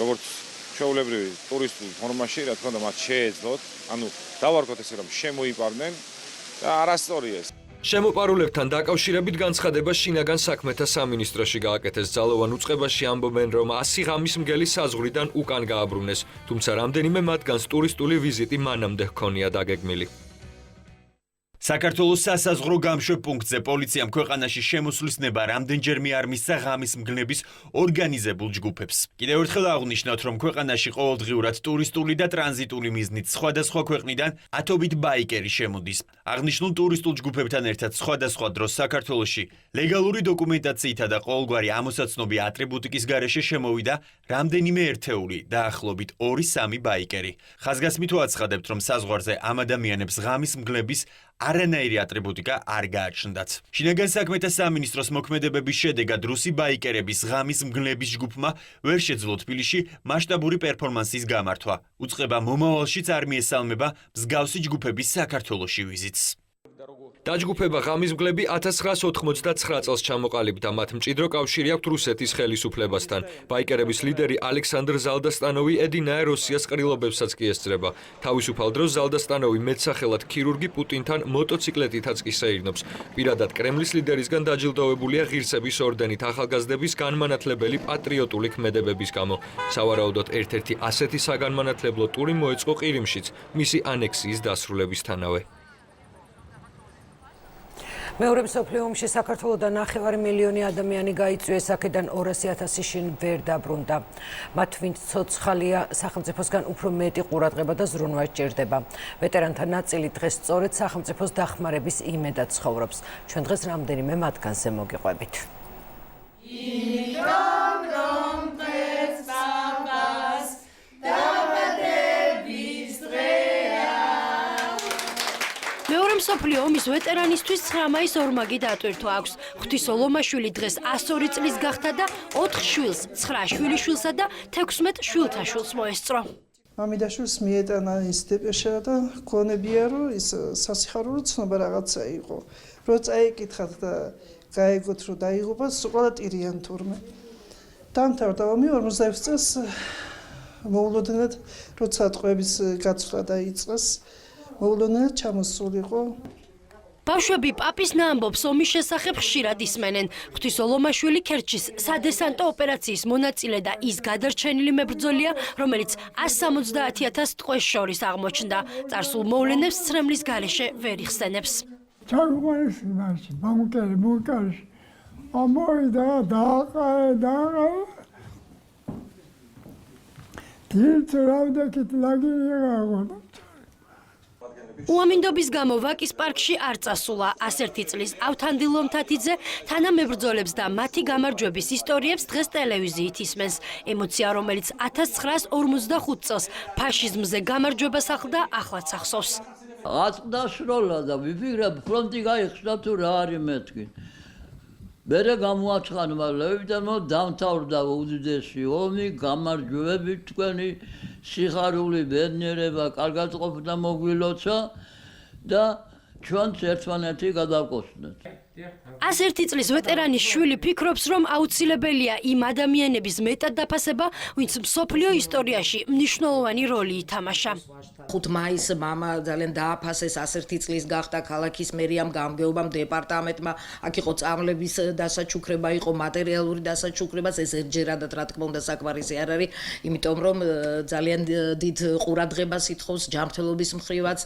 S5: როგორც ჩვეულებრივი ტურისტულ ფორმაში, რა თქმა უნდა, მათ შეეძლოთ, ანუ დავარქოთ ესე, რომ შემოიპარდნენ და არასწორია ეს.
S31: შემოპარულებთან დაკავშირებით განცხადება შინაგან საქმეთა სამინისტროში გააკეთეს. ძალოვან უწყებაში ამბობენ, რომ 100 ღამის მგელი საზღვრიდან უკან გააბრუნეს, თუმცა რამდენიმე მათგანს ტურისტული ვიზიტი მანამდე ჰქონია დაგეგმილი.
S9: საქართველოს სასაზღვრო გამშვებ პუნქტზე პოლიციამ ქვეყანაში შემოსვლის ნება რამდენჯერმე არ მისცა ღამის მგლების ორგანიზებულ ჯგუფებს. კიდევ ერთხელ აღვნიშნოთ, რომ ქვეყანაში ყოველდღიურად ტურისტული და ტრანზიტული მიზნით სხვადასხვა ქვეყნიდან ათობით ბაიკერი შემოდის. აღნიშნულ ტურისტულ ჯგუფებთან ერთად სხვადასხვა დროს საქართველოში ლეგალური დოკუმენტაციითა და ყოველგვარი ამოსაცნობი ატრიბუტიკის გარეშე შემოვიდა რამდენიმე ერთეული, დაახლოებით 2-3 ბაიკერი. ხაზგასმით ვაცხადებთ, რომ საზღვარზე ამ ადამიანებს ღამის მგლების არანაირი ატრიბუტიკა არ გააჩნდათ. შინაგან საქმეთა სამინისტროს მოქმედებების შედეგად რუსი ბაიკერების ღამის მგლების ჯგუფმა ვერ შეძლო თბილისში მასშტაბური პერფორმანსის გამართვა. უწყება მომავალშიც არ მიესალმება მსგავსი ჯგუფების საქართველოში ვიზიტს.
S31: დაჯგუფება ღამის მგლები 1989 წელს ჩამოყალიბდა. მათ მჭიდრო კავშირი აქვთ რუსეთის ხელისუფლებასთან. ბაიკერების ლიდერი ალექსანდრ ზალდასტანოვი ედინაა რუსიას ყრილობებსაც კი ესწრება. თავისუფალ დროს ზალდასტანოვი მეტსახელად ქირურგი პუტინთან მოტოციკლეტითაც კი სეირნობს. პირადად კრემლის ლიდერისგან დაჯილდოვებულია ღირსების ორდენით ახალგაზრდების განმანათლებელი პატრიოტული ქმედებების გამო. სავარაუდოდ ერთ-ერთი ასეთი საგანმანათლებლო ტური მოეწყო ყირიმშიც, მისი ანექსიის დასრულებისთანავე.
S2: მეორე მსოფლიო ომში საქართველოდან 9 მილიონი ადამიანი გაიწვიეს, აქედან 200,000 შინ ვერ დაბრუნდა. მათ ვინც ცოცხალია, სახელმწიფოსგან უფრო მეტი ყურადღება და ზრუნვა სჭირდება. ვეტერანთა ნაწილი დღეს სწორედ სახელმწიფოს დახმარების იმედად ცხოვრობს. ჩვენ დღეს რამდენიმე მათგანზე მოგიყვებით.
S15: მსოფლიო ომის ვეტერანისთვის 9 მაის ორმაგი დატვირთვა აქვს. ღვთის ოლომაშვილი დღეს 102 წლის გახდა და 4 შვილს, 9 შვილიშვილსა და 16 შვილთაშვილს მოესწრო.
S6: მამიდაშვილს მიეტანა ის დეპეშა და გონებია რომ ის სასიხარულო ცნობა რაღაცა იყო. რო წაიკითხათ და გაიგოთ რომ დაიღუპა სულ ტირიან თურმე. დამთავრდა ომი 46 წელს მოულოდნელად როცა ტყვეების გაცვლა დაიწყეს მოულოდნელად ჩამოსულიყო.
S15: ბავშვები პაპის ნაამბობს ომის შესახებ ხშირად ისმენენ. ღვთის ოლომაშვილი ქერჩის სადესანტო ოპერაციის მონაწილე და ის გადარჩენილი მებრძოლია, რომელიც 170,000 ტყვეს შორის აღმოჩნდა. წარსულ მოვლენებს ცრემლის გარეშე ვერ იხსენებს.
S22: ჩაგვარის მასში ბუნკერი ამოიდა დააყარა თილწრავდაკით ლაგირიღა
S15: უამინდობის გამო ვაკის პარკში არ წასულა. 101 წლის ავთანდილო მთათიძე თანამებრძოლებს და მათი გამარჯვების ისტორიებს დღეს ტელევიზიით ისმენს. ემოცია, რომელიც 1945 წელს ფაშიზმზე გამარჯვებას ახლდა, ახლაც ახსოვს.
S7: აწდაშროლა და ვიფიქრებ ფრონტი გაიხსნა თუ რა არის მეთქი. მერე გამოაცხადა ლევიდან დამთავრდა უდიდესი ომი, გამარჯვებები თქვენი სიხარული ბედნიერება კარგად ყოფნა მოგვილოცა და ჩვენც ერთმანეთი გადავკოსნეთ.
S15: 101 წლის ვეტერანის შვილი ფიქრობს, რომ აუცილებელია იმ ადამიანების მეტად დაფასება, ვინც მსოფლიო ისტორიაში მნიშვნელოვანი როლი ითამაშა.
S8: 5 მაისს მამა ძალიან დააფასეს, 101 წლის გახდა ქალაქის მერიამ, გამგეობამ, დეპარტამენტმა, აქ იყო წამლების დასაჩუქრება, იყო მატერიალური დასაჩუქრება, ეს ერთჯერადად რა თქმა უნდა საკმარისი არ არის, იმიტომ რომ ძალიან დიდ ყურადღებას ითხოვს ჯანმრთელობის მხრივაც.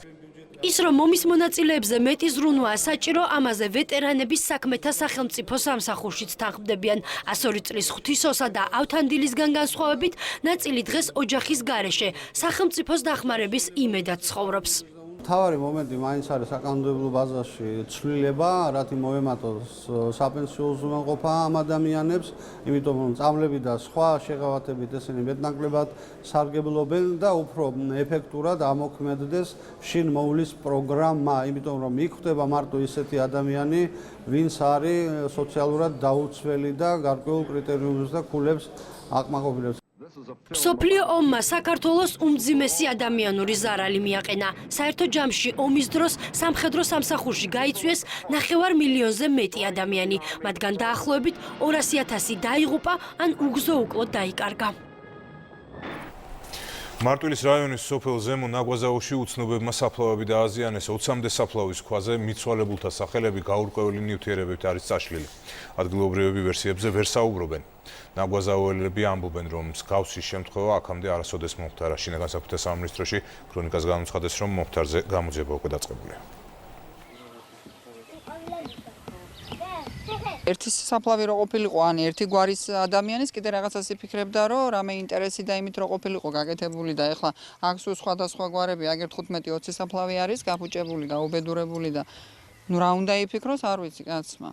S15: ის რომ ომის მონაწილეებზე მეტი ზრუნვაა საჭირო, ამაზე ვეტერანების საქმეთა სახელმწიფო სამსახურშიც თანხმდებიან. 102 წლის ღვთისოსა და ავთანდილისგან განსხვავებით, ნაწილი დღეს ოჯახის გარეშე სახელმწიფოს დახმარების იმედად ცხოვრობს.
S10: მთავარი მომენტი მაინც არის საკანონმდებლო ბაზაში ცვლილება, რათა მოემატოს საპენსიო უზრუნველყოფა ამ ადამიანებს, იმიტომ რომ წამლები და სხვა შეღავათებით ესენი მეტნაკლებად სარგებლობენ და უფრო ეფექტურად ამოქმედდეს შინ მოვლის პროგრამა, იმიტომ რომ მიხვდება მარტო ისეთი ადამიანი, ვინც არის სოციალურად დაუცველი და გარკვეულ კრიტერიუმებს და ქულებს აკმაყოფილებს.
S15: მსოფლიო ომმა საქართველოს უმძიმესი ადამიანური ზარალი მიაყენა. საერთო ჯამში ომის დროს სამხედრო სამსახურში გაიწვიეს 9 მილიონზე მეტი ადამიანი, მათგან დაახლოებით 200,000 დაიღუპა ან უგზო უკლოდ დაიკარგა.
S1: მარტვილის რაიონის სოფელ ზემო ნაგვაზაოში უცნობებმა საფლავები დააზიანეს. 20-მდე საფლავის ქვაზე მიცვალებულთა სახელები გაურკვეველი ნივთიერებებით არის წაშლილი. ადგილობრივები ვერსიებზე ვერ საუბრობენ. ნაგვაზაოელები ამბობენ, რომ მსგავსი შემთხვევა აქამდე არასოდეს მომხდარა. შინაგან საქმეთა სამინისტროში ქრონიკას განუცხადეს, რომ მომხდარზე გამოძიება უკვე დაწყებულია.
S16: ერთი საფლავი რო ყოფილიყო, ან ერთი გვარის ადამიანის კიდე რაღაცას იფიქრებდა, რომ რამე ინტერესი და იმით რო ყოფილიყო გაკეთებული და ეხლა აქ სულ სხვადასხვა გვარები, აგერ 15-20 საფლავი არის გაფუჭებული, გაუბედურებული და ნუ რა უნდა იფიქროს, არ ვიცი კაცმა.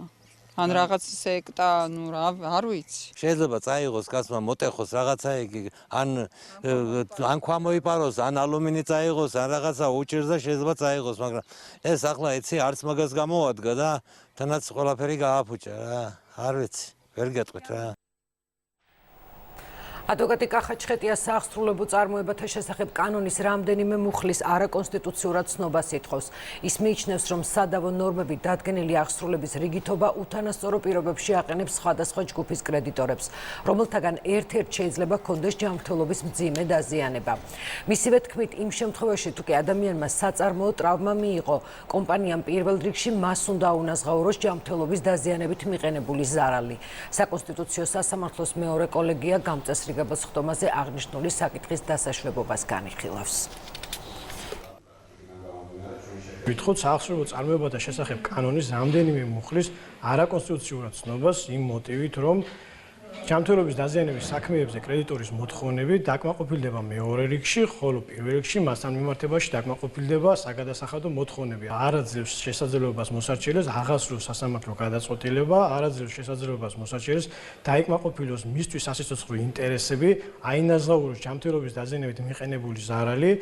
S16: ან რაღაც სექტა, ნუ რა, არ ვიცი.
S17: შეიძლება წაიღოს კაცმა, მოტეხოს რაღაცა იგი, ან ქვა მოიპაროს, ან ალუმინი წაიღოს, ან რაღაცა უჭირს და შეიძლება წაიღოს, მაგრამ ეს ახლა იცი არც მაგას გამოადგა და თანაც ყველაფერი გააფუჭა რა. არ ვიცი, ვერ გეტყვით რა.
S2: ადვოკატი კახაჩხეტია საახსრულებო წარმოებათა შესახებ კანონის რამდენიმე მუხლის არაკონსტიტუციურად ცნობას ითხოვს. ის მიიჩნევს, რომ სადავო ნორმები დადგენილი აღსრულების რიგითობა უთანასწორო პირობებში აყენებს სხვადასხვა ჯგუფის კრედიტორებს, რომელთაგან ერთ-ერთ შეიძლება ჰქონდეს ჯანმრთელობის მძიმე დაზიანება. მისივე თქმით, იმ შემთხვევაში, თუ კი ადამიანმა საწარმოო ტრავმა მიიღო, კომპანიამ პირველ რიგში მას უნდა აუნაზღაუროს ჯანმრთელობის დაზიანებით მიყენებული ზარალი. საკონსტიტუციო სასამართლოს მეორე კოლეგია გამწესრიგ ხტომაზე აღნიშნული საკითხის დასაშვებობას განიხილავს.
S25: ვითხოვთ საახსრულებო წარმოებათა შესახებ კანონის რამდენიმე მუხლის არაკონსტიტუციურად ცნობას იმ მოტივით, რომ ჯანმრთელობის დაზიანების საქმეებზე კრედიტორის მოთხოვნები დაკმაყოფილდება მეორე რიგში, ხოლო პირველ რიგში მასთან მიმართებაში დაკმაყოფილდება საგადასახადო მოთხოვნები. არ აძლევს შესაძლებლობას მოსარჩელეს აღასრულოს სასამართლო გადაწყვეტილება, არ აძლევს შესაძლებლობას მოსარჩელეს დაიკმაყოფილოს მისთვის სასიცოცხლო ინტერესები, აინაზღაუროს ჯანმრთელობის დაზიანებით მიყენებული ზარალი.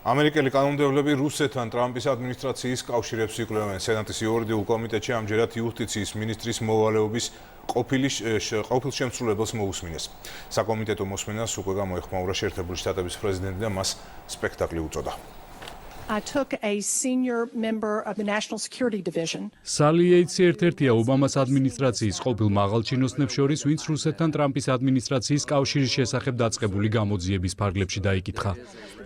S1: ამერიკელი კანონმდებლები რუსეთთან ტრამპის ადმინისტრაციის კავშირებს იკვლევენ. სენატის იურიდიულ კომიტეტში ამჯერად იუსტიციის მინისტრის მოვალეობის ყოფილ შემსრულებელს მოусმინეს. საკომიტეტო მოსმენას უკვე გამოეხმაურა შეერთებული შტატების პრეზიდენტი და მას სპექტაკლი უწოდა.
S4: I took a senior member of the National Security Division.
S12: Sally Yates ერთ-ერთია ობამას ადმინისტრაციის ყოფილ მაღალჩინოსნებს შორის, ვინც რუსეთთან ტრამპის ადმინისტრაციის კავშირის შესახებ დაწყებული გამოძიების ფარგლებში დაიკითხა.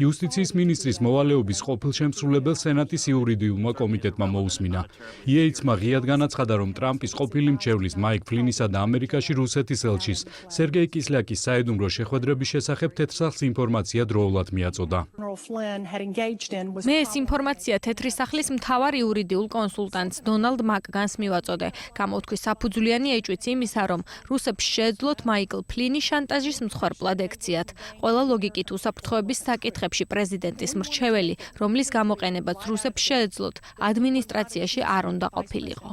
S12: იუსტიციის მინისტრის მოვალეობის ყოფილ შემსრულებელს სენატის იურიდიულმა კომიტეტმა მოусმინა. Yates-მა ღიად განაცხადა, რომ ტრამპის ყოფილი მრჩევლის მაიკ ფლინისა და ამერიკაში რუსეთის ელჩის სერგეი კისლიაკის საიდუმლო შეხვედრების შესახებ თეთრსახლის ინფორმაცია დროულად მიაწოდა.
S11: მე ეს ინფორმაცია თეთრი სახლის მთავარ იურიდიულ კონსულტანტს დონალდ მაკგანს მივაწოდე. გამოთქვის საფუძვლიანი ეჭვიც იმისა, რომ რუსებს შეეძლოთ მაიკლ ფლინის შანტაჟის მსხვერპლად ექციათ. ყველა ლოგიკით უსაფრთხოების საკითხებში პრეზიდენტის მრჩეველი, რომლის გამოყენებაც რუსებს შეეძლოთ, ადმინისტრაციაში არ უნდა ყოფილიყო.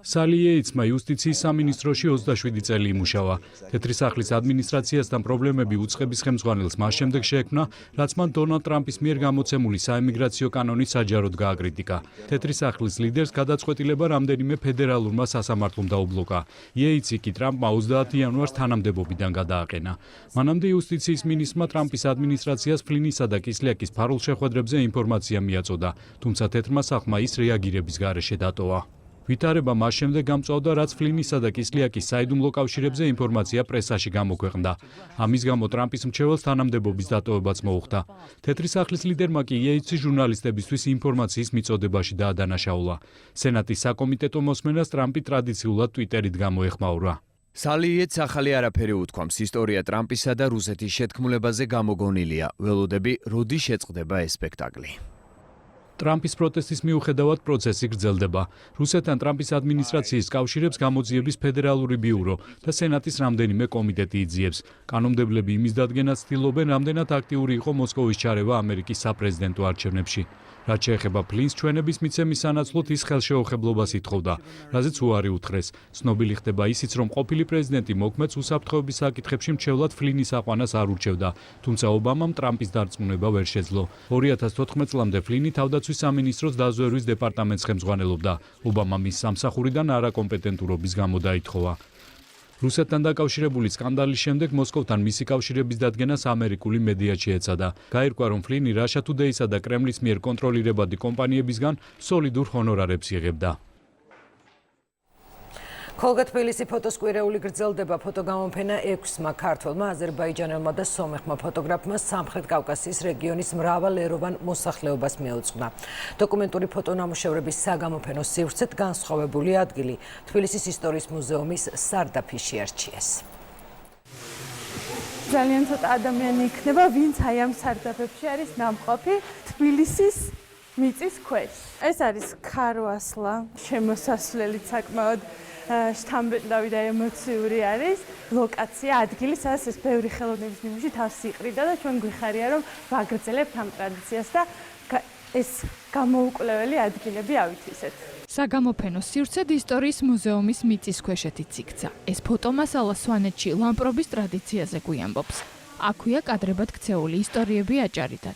S12: Sally Yates-მა იუსტიციის სამინისტროში 27 წელი იმუშავა. თეთრი სახლის ადმინისტრაციასთან პრობლემები უწყების ხელმძღვანელს მას შემდეგ შეექმნა, რაც მან დონალდ ტრამპის მიერ გამოცემული საემიგრაციო კანონის საჯაროდ გააკრიტიკა. თეთრი სახლის ლიდერს გადაწყვეტილება რამდენიმე ფედერალურმა სასამართლომ დაუბლოკა. Yates-ი კი ტრამპმა 30 იანვარს თანამდებობიდან გადააყენა. მანამდე იუსტიციის მინისტრმა ტრამპის ადმინისტრაციას ფლინისა და კისლიაკის ფარულ შეხვედრებზე ინფორმაცია მიაწოდა, თუმცა თეთრმა სახლმა ის რეაგირების გარეშე დატოვა. ვითარება მას შემდეგ გამწვავდა, რაც ფლინისა და კისლიაკის საიდუმლო კავშირებზე ინფორმაცია პრესაში გამოქვეყნდა. ამის გამო ტრამპის მრჩეველს თანამდებობის დატოვებაც მოუხდა. თეთრი სახლის ლიდერმა კი იეიცის ჟურნალისტებისთვის ინფორმაციის მიწოდებაში დაადანაშაულა. სენატის საკომიტეტო მოსმენას ტრამპი ტრადიციულად ტვიტერით გამოეხმაურა.
S18: Sally Yates ახალი არაფერი უთქვამს. ისტორია ტრამპისა და რუსეთის შეთქმულებაზე გამოგონილია. ველოდები, როდი შეწყდება ეს სპექტაკლი.
S12: ტრამპის პროტესტის მიუხედავად პროცესი გრძელდება. რუსეთთან ტრამპის ადმინისტრაციის კავშირებს გამოძიების ფედერალური ბიურო და სენატის რამდენიმე კომიტეტი იძიებს. კანონმდებლები იმის დადგენას ცდილობენ, რამდენად აქტიური იყო მოსკოვის ჩარევა ამერიკის საპრეზიდენტო არჩევნებში. რაც შეეხება ფლინს ჩვენების მიცემის სანაცვლოდ ის ხელშეუხებლობას ითხოვდა, რაზეც უარი უთხრეს. ცნობილი ხდება ისიც, რომ ყოფილი პრეზიდენტი მოქმედს უსაფრთხოების საკითხებში მრჩევლად ფლინის აყვანას არ ურჩევდა, თუმცა ობამამ ტრამპის დარწმუნება ვერ შეძლო. 2014 წლამდე ფლინი თავდაცვის სამინისტროს დაზვერვის დეპარტამენტს ხელმძღვანელობდა. ობამამ ის სამსახურიდან არაკომპეტენტურობის გამო დაითხოვა. რუსეთთან დაკავშირებული სკანდალის შემდეგ მოსკოვთან მისი კავშირების დადგენას ამერიკული მედია შეეცადა. გაირკვა, რომ ფლინი Russia Today-სა და კრემლის მიერ კონტროლირებადი კომპანიებისგან სოლიდურ ჰონორარებს იღებდა.
S2: ქოლგა-თბილისი ფოტოს კვირეული გრძელდება. ფოტოგამოფენა 6-მა ქართველმა, აზერბაიჯანელმა და სომეხმა ფოტოგრაფმა სამხრეთ კავკასიის რეგიონის მრავალეროვან მოსახლეობას მიუძღვნა. დოკუმენტური ფოტონამუშევრების საგამოფენო სივრცეთ განსხვავებული ადგილი თბილისის ისტორიის მუზეუმის სარდაფში არჩიეს.
S19: ძალიან ცოტა ადამიანი იქნება, ვინც აი ამ სარდაფებში არის ნამყოფი თბილისის მიწის ქვეშ. ეს არის ქარვასლა, შემოსასვლელი საკმაოდ შთამბეჭდავი და ემოციური არის ლოკაცია, ადგილი, სადაც ეს ბევრი ხელოვნების ნიმუში თავს იყრიდა და ჩვენ გვიხარია, რომ ვაგრძელებთ ამ ტრადიციას და ეს გამოუკვლეველი ადგილები ავითვისეთ.
S20: საგამოფენო სივრცედ ისტორიის მუზეუმის მიწის ქვეშეთიც იქცა. ეს ფოტომასალა სვანეთში ლამპრობის ტრადიციაზე გვიამბობს. აქვეა კადრებად ქცეული ისტორიები აჭარიდან.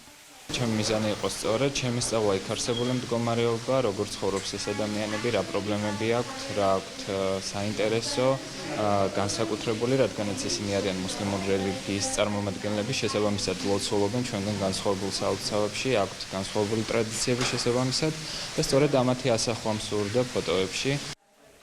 S21: ჩემი მიზანი იყო სწორედ, ჩემი სწავლა იქ არსებული მდგომარეობა, როგორ ცხოვრობს ეს ადამიანები, რა პრობლემები აქვთ, რა აქვთ საინტერესო, განსაკუთრებული, რადგანაც ისინი არიან მუსლიმური რელიგიის წარმომადგენლები, შესაბამისად ლოცულობენ ჩვენგან განსხვავებულ საოცრებში, აქვთ განსხვავებული ტრადიციები შესაბამისად და სწორედ ამათი ასახვა მსურდა ფოტოებში.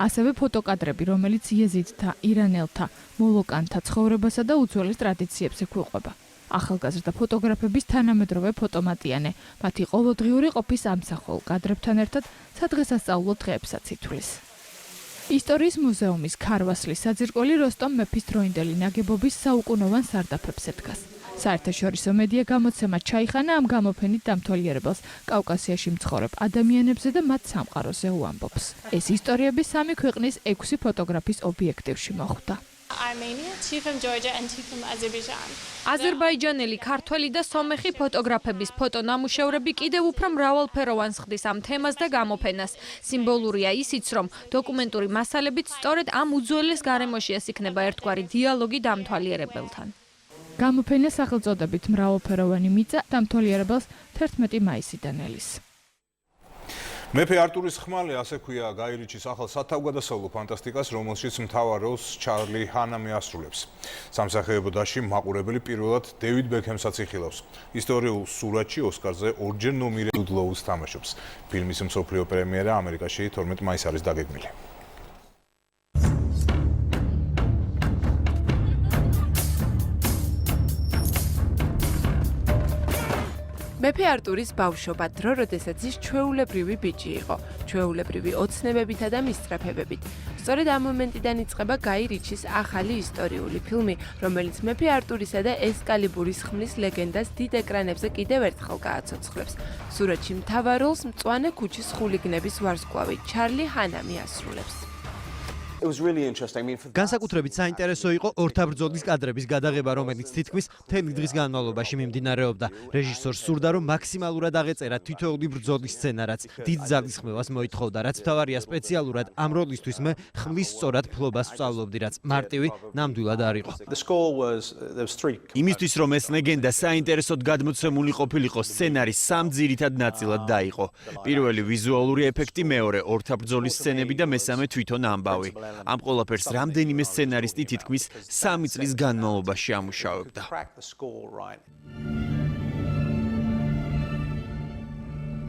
S20: ასევე ფოტოკადრები, რომელიც იეზიდთა, ირანელთა, მოლოკანთა ცხოვრებასა და უძველეს ტრადიციებს ექვეყება. ახალგაზრდა ფოტოგრაფების თანამედროვე ფოტომატიანე, მათი ყოველდღიური ყოფის ამსახველ კადრებთან ერთად სადღესასწაულო დღეებსაც ითვლის. ისტორიის მუზეუმის ქარვასლის საძირკველი როსტომ მეფის დროინდელი ნაგებობის საუკუნოვან სარდაფებზე დგას. საერთაშორისო მედია გამოცემა ჩაიხანა ამ გამოფენით დამთვალიერებელს კავკასიაში მცხოვრებ ადამიანებზე და მათ სამყაროზე უამბობს. ეს ისტორიები სამი ქვეყნის 6 ფოტოგრაფის ობიექტივში მოხვდა.
S23: Armenia, 2 from Georgia and 2 from Azerbaijan.
S11: აზერბაიჯანელი, ქართველი და სომეხი ფოტოგრაფების ფოტონამუშევრები კიდევ უფრო მრავალფეროვანს ხდის ამ თემას და გამოფენას. სიმბოლურია ისიც, რომ დოკუმენტური მასალებით სწორედ ამ უძველეს გარემოშიას იქნება ერთგვარი დიალოგი დამთვალიერებელთან.
S20: გამოფენა სახელწოდებით მრავალფეროვანი მიწა დამთვალიერებელს 11 მაისიდან ელის.
S1: მეფე არტურის ხმალი, ასე ქვია გაი რიჩის ახალ სათავგადასავლო ფანტასტიკას, რომელშიც მთავარ როლს ჩარლი ჰანამი ასრულებს. სამსახიობო დასში მაყურებელი პირველად დევიდ ბექემსაც იხილავს. ისტორიულ სურათში ოსკარზე ორჯერ ნომინირებულ ლოუს თამაშობს. ფილმის მსოფლიო პრემიერა ამერიკაში 12 მაისს არის დაგეგმილი.
S3: მეფე არტურის ბავშვობა დრო, როდესაც ის ჩვეულებრივი ბიჭი იყო, ჩვეულებრივი ოცნებებითა და მისწრაფებებით. სწორედ ამ მომენტიდან იწყება გაი რიჩის ახალი ისტორიული ფილმი, რომელიც მეფე არტურისა და ესკალიბურის ხმლის ლეგენდას დიდ ეკრანებზე კიდევ ერთხელ გააცოცხლებს. სურათში მთავარ როლს მწვანე ქუჩის ხულიგნების ვარსკვლავი ჩარლი ჰანამი ასრულებს.
S5: განსაკუთრებით საინტერესო იყო ორთაბრძოლის კადრების გადაღება, რომელიც თითქმის მთელი დღის განმავლობაში მიმდინარეობდა. რეჟისორს სურდა, რომ მაქსიმალურად აღეწერა თითოეული ბრძოლის სცენარაც. დიდ ძალისხმევას მოითხოვდა, რაც მთავარია სპეციალურად ამ როლისთვის მე ხმლის სწორად ფლობას ვსწავლობდი, რაც მარტივი ნამდვილად არ იყო. იმისთვის, რომ ეს ლეგენდა საინტერესოდ გადმოცემული ყოფილიყო, სცენარის სამ ძირითად ნაწილად დაიყო. პირველი ვიზუალური ეფექტი, მეორე ორთაბრძოლის სცენები და მესამე თვითონ ამბავი. ამ ყველაფერს რამდენიმე სცენარისტი თითქმის 3 წლის განმავლობაში ამუშავებდა.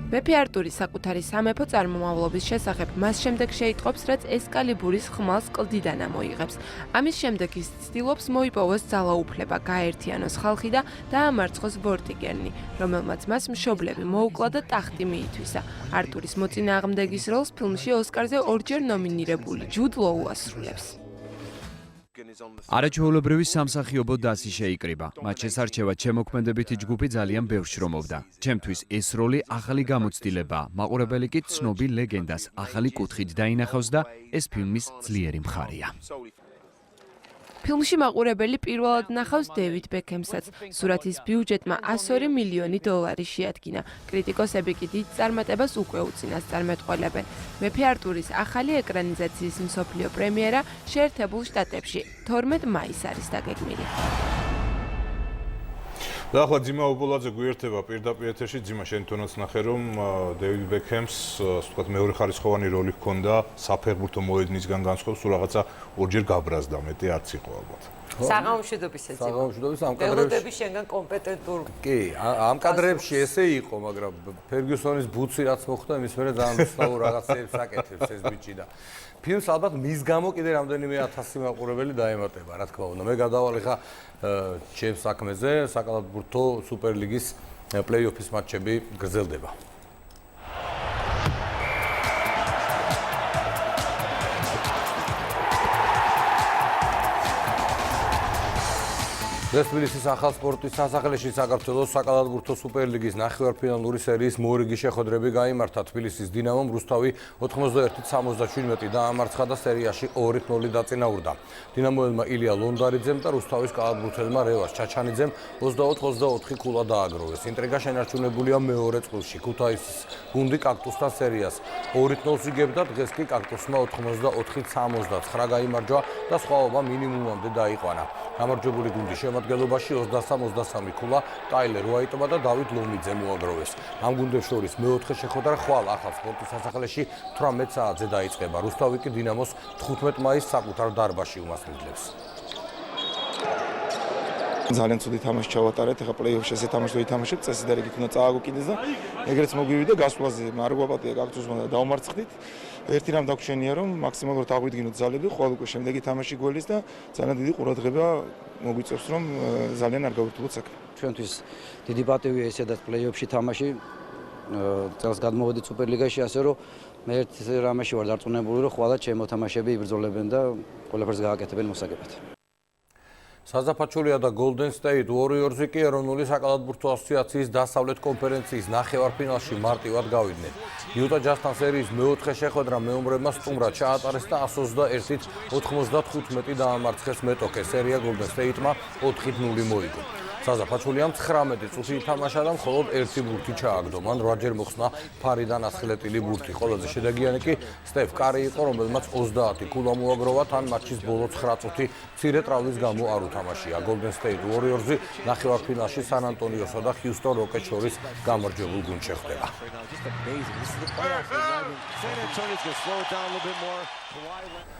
S3: მეფე არტური საკუთარი სამეფო წარმომავლობის შესახებ მას შემდეგ შეიტყობს, რაც ესკალიბურის ხმალს კლდიდან ამოიღებს. ამის შემდეგ ის ცდილობს მოიპოვოს ძალაუფლება, გააერთიანოს ხალხი და დაამარცხოს ვორტიგერნი, რომელმაც მას მშობლები მოუკლა და ტახტი მიითვისა. არტურის მოწინააღმდეგის როლს ფილმში ოსკარზე ორჯერ ნომინირებული ჯუდ ლოუ ასრულებს.
S18: არაჩვეულებრივი სამსახიობო დასი შეიკრიბა. მათ შესარჩევად შემოქმედებითი ჯგუფი ძალიან ბევრს შრომობდა. ჩემთვის ეს როლი ახალი გამოცდილებაა. მაყურებელი კი ცნობილ ლეგენდას ახალი კუთხით დაინახავს და ეს ფილმის ძლიერი მხარეა.
S3: ფილმში მაყურებელი პირველად ნახავს დევიდ ბექემსაც. სურათის ბიუჯეტმა 102 მილიონი დოლარი შეადგინა. კრიტიკოსები კი დიდ წარმატებას უკვე უწინასწარმეტყველებენ. მეფე არტურის ახალი ეკრანიზაციის მსოფლიო პრემიერა შეერთებულ შტატებში 12 მაისს არის დაგეგმილი.
S1: და ახლა ძიმა ობოლაძე გვიერთება პირდაპირ ეთერში. ძიმა, შენ თუნდაც ნახე, რომ დევიდ ბექემს, ასე ვთქვათ, მეორე ხარისხოვანი როლი ჰქონდა საფეხბურთო მოედნისგან განსხვავებით, თუ რაღაცა ორჯერ გაბრაზდა, მეტი არც იყო ალბათ.
S2: საღამოშვიდობის ეძება.
S9: საღამოშვიდობის ამ კადრებში.
S2: ველოდები შენგან კომპეტენტურ.
S9: კი, ამ კადრებში ესე იყო, მაგრამ ფერგიუსონის ბუცი რაც მოხდა, იმის მერე ძალიან უცნაურ რაღაცებს აკეთებს ეს ბიჭი და ფილმს ალბათ მის გამო კიდე რამდენიმე 1000 მაყურებელი დაემატება, რა თქმა უნდა. მე გადავალ ხა ჩემს საქმეზე, საკალათბურთო სუპერლიგის პლეი-ოფის მატჩები გრძელდება. დღეს თბილისის ახალ სპორტის სასახლეში საქართველოს საკალათბურთო სუპერლიგის ნახევარფინალური სერიის მორიგი შეხვედრები გაიმართა. თბილისის დინამომ რუსთავი 91-77 დაამარცხა და სერიაში 2-0 დაწინაურდა. დინამოელმა ილია ლონდარიძემ და რუსთავის კალათბურთელმა რევას ჩაჩანიძემ 24-24 ქულა დააგროვეს. ინტრიგა შენარჩუნებულია მეორე წყვილში. ქუთაისის გუნდი კაქტუსთან სერიას 2-0 იგებდა, დღეს კი კაქტუსმა 84-79 გაიმარჯვა და სხვაობა მინიმუმამდე დაიყვანა. გამარჯვებული გუნდი შემადგენლობაში 23-23 ქულა ტაილერ უაიტმა და დავით ლომიძემ მოაგროვეს. ამ გუნდებს შორის მეოთხე შეხვედრა ხვალ ახალ სპორტის სასახლეში 18 საათზე დაიწყება. რუსთავი კი დინამოს 15 მაისს საკუთარ დარბაზში უმასპინძლებს.
S13: ძალიან ცუდი თამაში ჩავატარეთ, ახლა პლეი-ოფში ესე თამაში ვითამაშებ, წესი და რიგით უნდა წააგუკიდეს და ეგრეც მოგვივიდა გასვლაზე, არ გვაპატია კაქტუსმა და დავმარცხდით. ერთი რამ დაგვრჩენია, რომ მაქსიმალურად აღვიდგინოთ ძალები, ხვალ უკვე შემდეგი თამაში გველის და ძალიან დიდი ყურადღება მოგვიწევს, რომ ძალიან არ გავირთულოთ საქმე.
S14: ჩვენთვის დიდი პატივია ესედაც პლეი-ოფში თამაში წელს გადმოვედით სუპერლიგაში, ასე რომ მე ერთ რამეში ვარ დარწმუნებული, რომ ხვალ ჩემო თამაშები იბრძოლებენ და ყველაფერს გააკეთებენ მოსაგებად.
S9: საზაფაჩულია და Golden State Warriors-ი კი ეროვნული საკალათბურთო ასოციაციის დასავლეთ კონფერენციის ნახევარფინალში მარტივად გავიდნენ. იუტა ჯაზთან სერიის მეოთხე შეხვედრა მეომრებმა სტუმრად ჩაატარეს და 121-95 დაამარცხეს მეტოქე. სერია Golden State-მა 4-0 მოიგო. საზა ფაჩულიამ 19 წუთი ითამაშა და მხოლოდ ერთი ბურთი ჩააგდო. მან 8-ჯერ მოხსნა ფარიდან ასხლეტილი ბურთი. ყველაზე შედეგიანი კი სტეფ კარი იყო, რომელმაც 30 ქულა მოაგროვა, თან მატჩის ბოლო 9 წუთი მცირე ტრავმის გამო არ უთამაშია. Golden State Warriors-ი ნახევარფინალში სან ანტონიოსა და Houston Rockets შორის გამარჯვებულ გუნდში ხდება.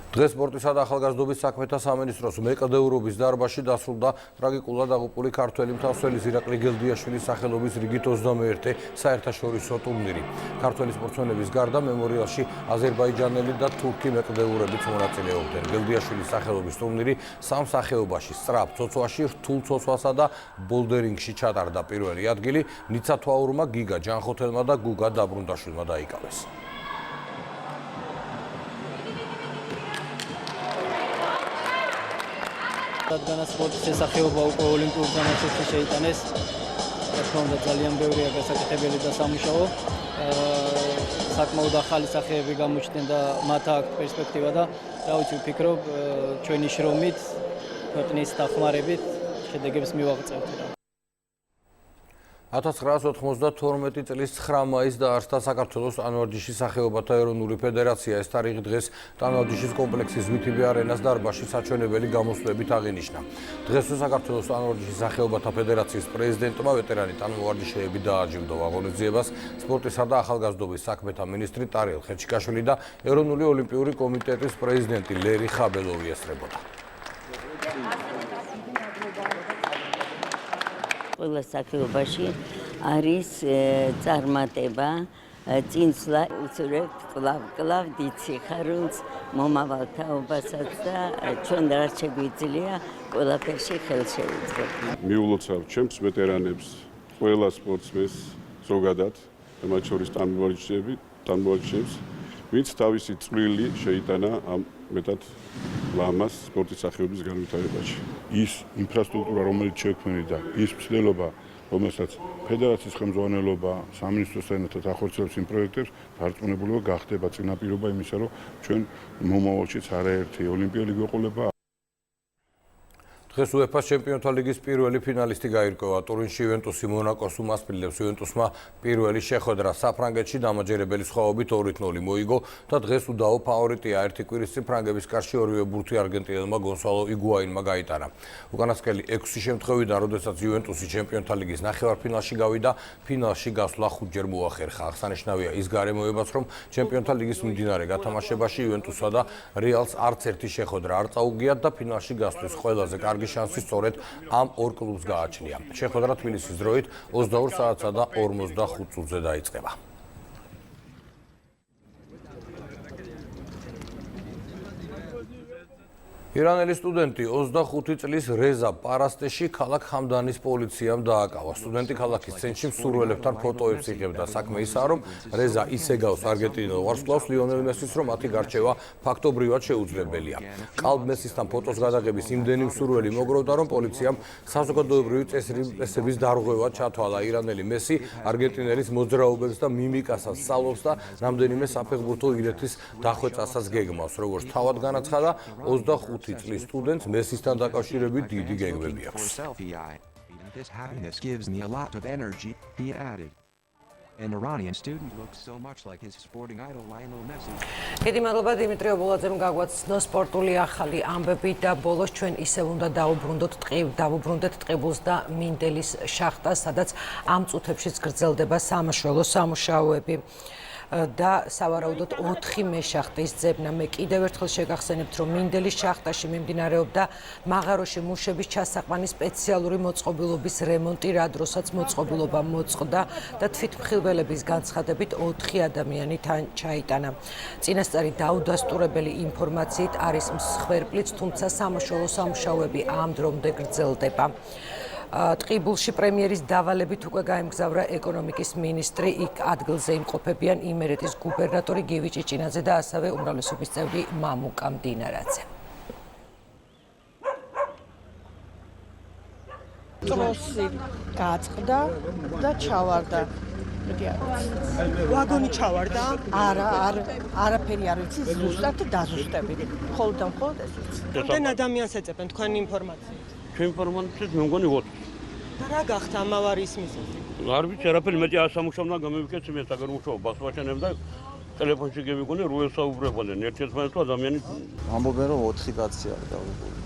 S9: დღეს სპორტისა და ახალგაზრდობის საქმეთა სამინისტროს მეკადეურობის დარბაზში დასრულდა ტრაგიკულად აღუპული ქართველი მთავრსველის ირაკლი გელდიაშვილის სახელობის რიგით 21 საერთაშორისო ტურნირი. ქართველი სპორტსმენების გარდა მემორიალში აზერბაიჯანელი და თურქი მეკადეურებიც მონაწილეობდნენ. გელდიაშვილის სახელობის ტურნირი სამ სახეობაში სწრაფ ცოცვაში, რთულ ცოცვასა და ბოლდერინგში ჩატარდა. პირველი ადგილი ნიცა თვაურმა, გიგა ჯანხოთელმა და გუგა დაბრუნდაშვილმა დაიკავეს.
S6: რადგან სპორტის შესახება უკვე ოლიმპიურ თამაშებში შეიტანეს, თქმა უნდა ძალიან ბევრია გასაკეთებელი და სამუშაო. საკმაოდ ახალი სახეები გამოჩნდნენ და მათ აქვს პერსპექტივა და რა ვიცი, ვფიქრობ, ჩვენი შრომით, ქვეყნის დახმარებით შედეგებს მივაღწევთ.
S9: 1992 წლის 9 მაისს დაარსდა საქართველოს ტანვარჯიშის სახეობათა ეროვნული ფედერაცია. ეს თარიღი დღეს ტანვარჯიშის კომპლექსის ვითიბე არენას დარბაზში საჩვენებელი გამოსვლებით აღინიშნა. დღესვე საქართველოს ტანვარჯიშის სახეობათა ფედერაციის პრეზიდენტმა ვეტერანი ტანვარჯიშეები დააჯილდოვა. ღონისძიებას სპორტისა და ახალგაზრდობის საქმეთა მინისტრი ტარიელ ხეჩიკაშვილი და ეროვნული ოლიმპიური კომიტეტის პრეზიდენტი ლერი ხაბელოვი ესწრებოდა.
S7: ყველა სახეობაში არის წარმატება, წინსვლა, უცურებთ კლავ დიდ სიხარულს, მომავალ თაობასაც და ჩვენ რაც შეგვიძლია ყველაფერში ხელს შევუწყოთ.
S8: მიულოცავ ჩემს ვეტერანებს, ყველა სპორტსმენს ზოგადად, მათ შორის ტანვარჯიშეებს, ვინც თავისი წვლილი შეიტანა ამ მეტად ლამაზ სპორტის სახეობის განვითარებაში. ის ინფრასტრუქტურა, რომელიც შექმნიდა, ის მცდელობა, რომელსაც ფედერაციის ხელმძღვანელობა სამინისტროსთან ერთად ახორციელებს იმ პროექტებს, დარწმუნებულობა გახდება წინაპირობა იმისა, რომ ჩვენ მომავალშიც არაერთი ოლიმპიადი გვეყოლება.
S9: დღეს UEFA ჩემპიონთა ლიგის პირველი ფინალისტი გაირკვევა. ტურინში იუვენტუსი მონაკოს უმასპინძლებს. იუვენტუსმა პირველი შეხვედრა საფრანგეთში დამაჯერებელი სხვაობით 2-0 მოიგო და დღეს უდაო ფავორიტია. ერთი კვირის წინ ფრანგების კარში ორივე ბურთი არგენტინელმა გონსალო იგუაინმა გაიტანა. უკანასკნელი 6 შემთხვევიდან, როდესაც იუვენტუსი ჩემპიონთა ლიგის ნახევარფინალში გავიდა, ფინალში გასვლა 5-ჯერ მოახერხა. აღსანიშნავია ის გარემოებაც, რომ ჩემპიონთა ლიგის მიმდინარე გათამაშებაში იუვენტუსსა და რეალს არც ერთი შეხვედრა არ წაუგიათ და ფინალში გასვლის ყველაზე კარგი შანსი სწორედ ამ ორ კლუბს გააჩნია. შეხვედრა თბილისის დროით 22 საათსა და 45 წუთზე დაიწყება. ირანელი სტუდენტი 25 წლის რეზა პარასტეში ქალაქ ჰამდანის პოლიციამ დააკავა. სტუდენტი ქალაქის ცენტრში მსურველებთან ფოტოებს იღებდა. საქმე ისაა, რომ რეზა ისე გავს არგენტინელ ვარსკვლავს ლიონელ მესის, რომ მათი გარჩევა ფაქტობრივად შეუძლებელია. კალბ მესისთან ფოტოს გადაღების იმდენი მსურველი მოგროვდა, რომ პოლიციამ საზოგადოებრივი წესრიგების დარღვევა ჩათვალა. ირანელი მესი არგენტინელის მოძრაობებს და მიმიკასაც სწავლობს და რამდენიმე საფეხბურთო ილეთის დახვეწასაც გეგმავს. როგორც თავად განაცხადა, 25 წლის სტუდენტს მესისთან დაკავშირებით დიდი გეგმები აქვს.
S22: An Iranian student looks so much like his sporting idol Lionel Messi.
S2: Დიდი მადლობა დიმიტრი ობოლაძემ გაგვაცნო სპორტული ახალი ამბები და ბოლოს ჩვენ ისევ უნდა დავუბრუნდეთ ტყიბულს და მინდელის შახტას, სადაც ამ წუთებშიც გრძელდება სამაშველო სამუშაოები. და სავარაუდოდ 4 მეშახტის ძებნა. მე კიდევ ერთხელ შეგახსენებთ, რომ მინდელის შახტაში მიმდინარეობდა მაღაროში მუშების ჩასაყვანი სპეციალური მოწყობილობის რემონტი, რა დროსაც მოწყობილობა მოწყდა და თვითმხილველების განცხადებით 4 ადამიანი თან ჩაიტანა. წინასწარი დაუდასტურებელი ინფორმაციით არის მსხვერპლიც, თუმცა სამაშველო სამუშაოები ამ დრომდე გრძელდება. ტყიბულში პრემიერის დავალებით უკვე გაემგზავრა ეკონომიკის მინისტრი, იქ ადგილზე იმყოფებიან იმერეთის გუბერნატორი გივი ჭიჭინაძე და ასევე უმრავლესობის წევრი მამუკა მდინარაძე.
S24: ტროსი გაწყდა და ჩავარდა. ვაგონი ჩავარდა? არაფერი არ ვიცი, ზუსტად დაზუსტებით. მხოლოდ და მხოლოდ ეს ვიცი.
S26: რამდენ ადამიანს ეწებენ თქვენი ინფორმაციით?
S27: ჩვენ ინფორმაციით მე მგონი 4.
S10: რა გახდა ამ ავარიის მიზეზი?
S15: არ ვიცი, არაფერი მეტი ასამუშავებლად გამოვიქეცი მე საგარმუშაო ბასვაჩენებ და ტელეფონში გევიგონე რო ესაუბრებოდნენ ერთ-ერთმანეთს ადამიანი
S16: ამბობენ რომ 4 კაცი არის დაღუპული.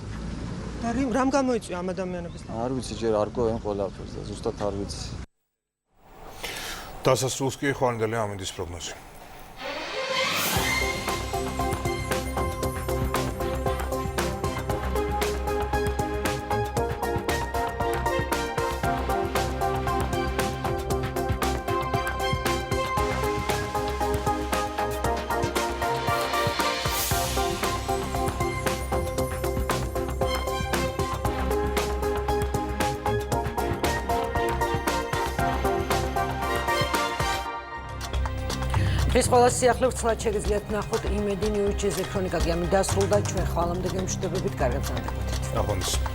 S10: და რამ გამოიწვია ამ ადამიანების?
S16: არ ვიცი, ჯერ არ ყვევენ ყველაფერს და ზუსტად არ ვიცი.
S1: დასასრულს კი ხვანდელი ამინდის პროგნოზი.
S2: ეს ყველა სიახლეებს ცლად შეგიძლიათ ნახოთ იმედი ნიუზ ჩეზერ ქრონიკა კი ამით დასრულდა ჩვენ ხვალამდე გემშვიდობებით კარგად გრძანდებოდეთ.
S1: ნახვამდის.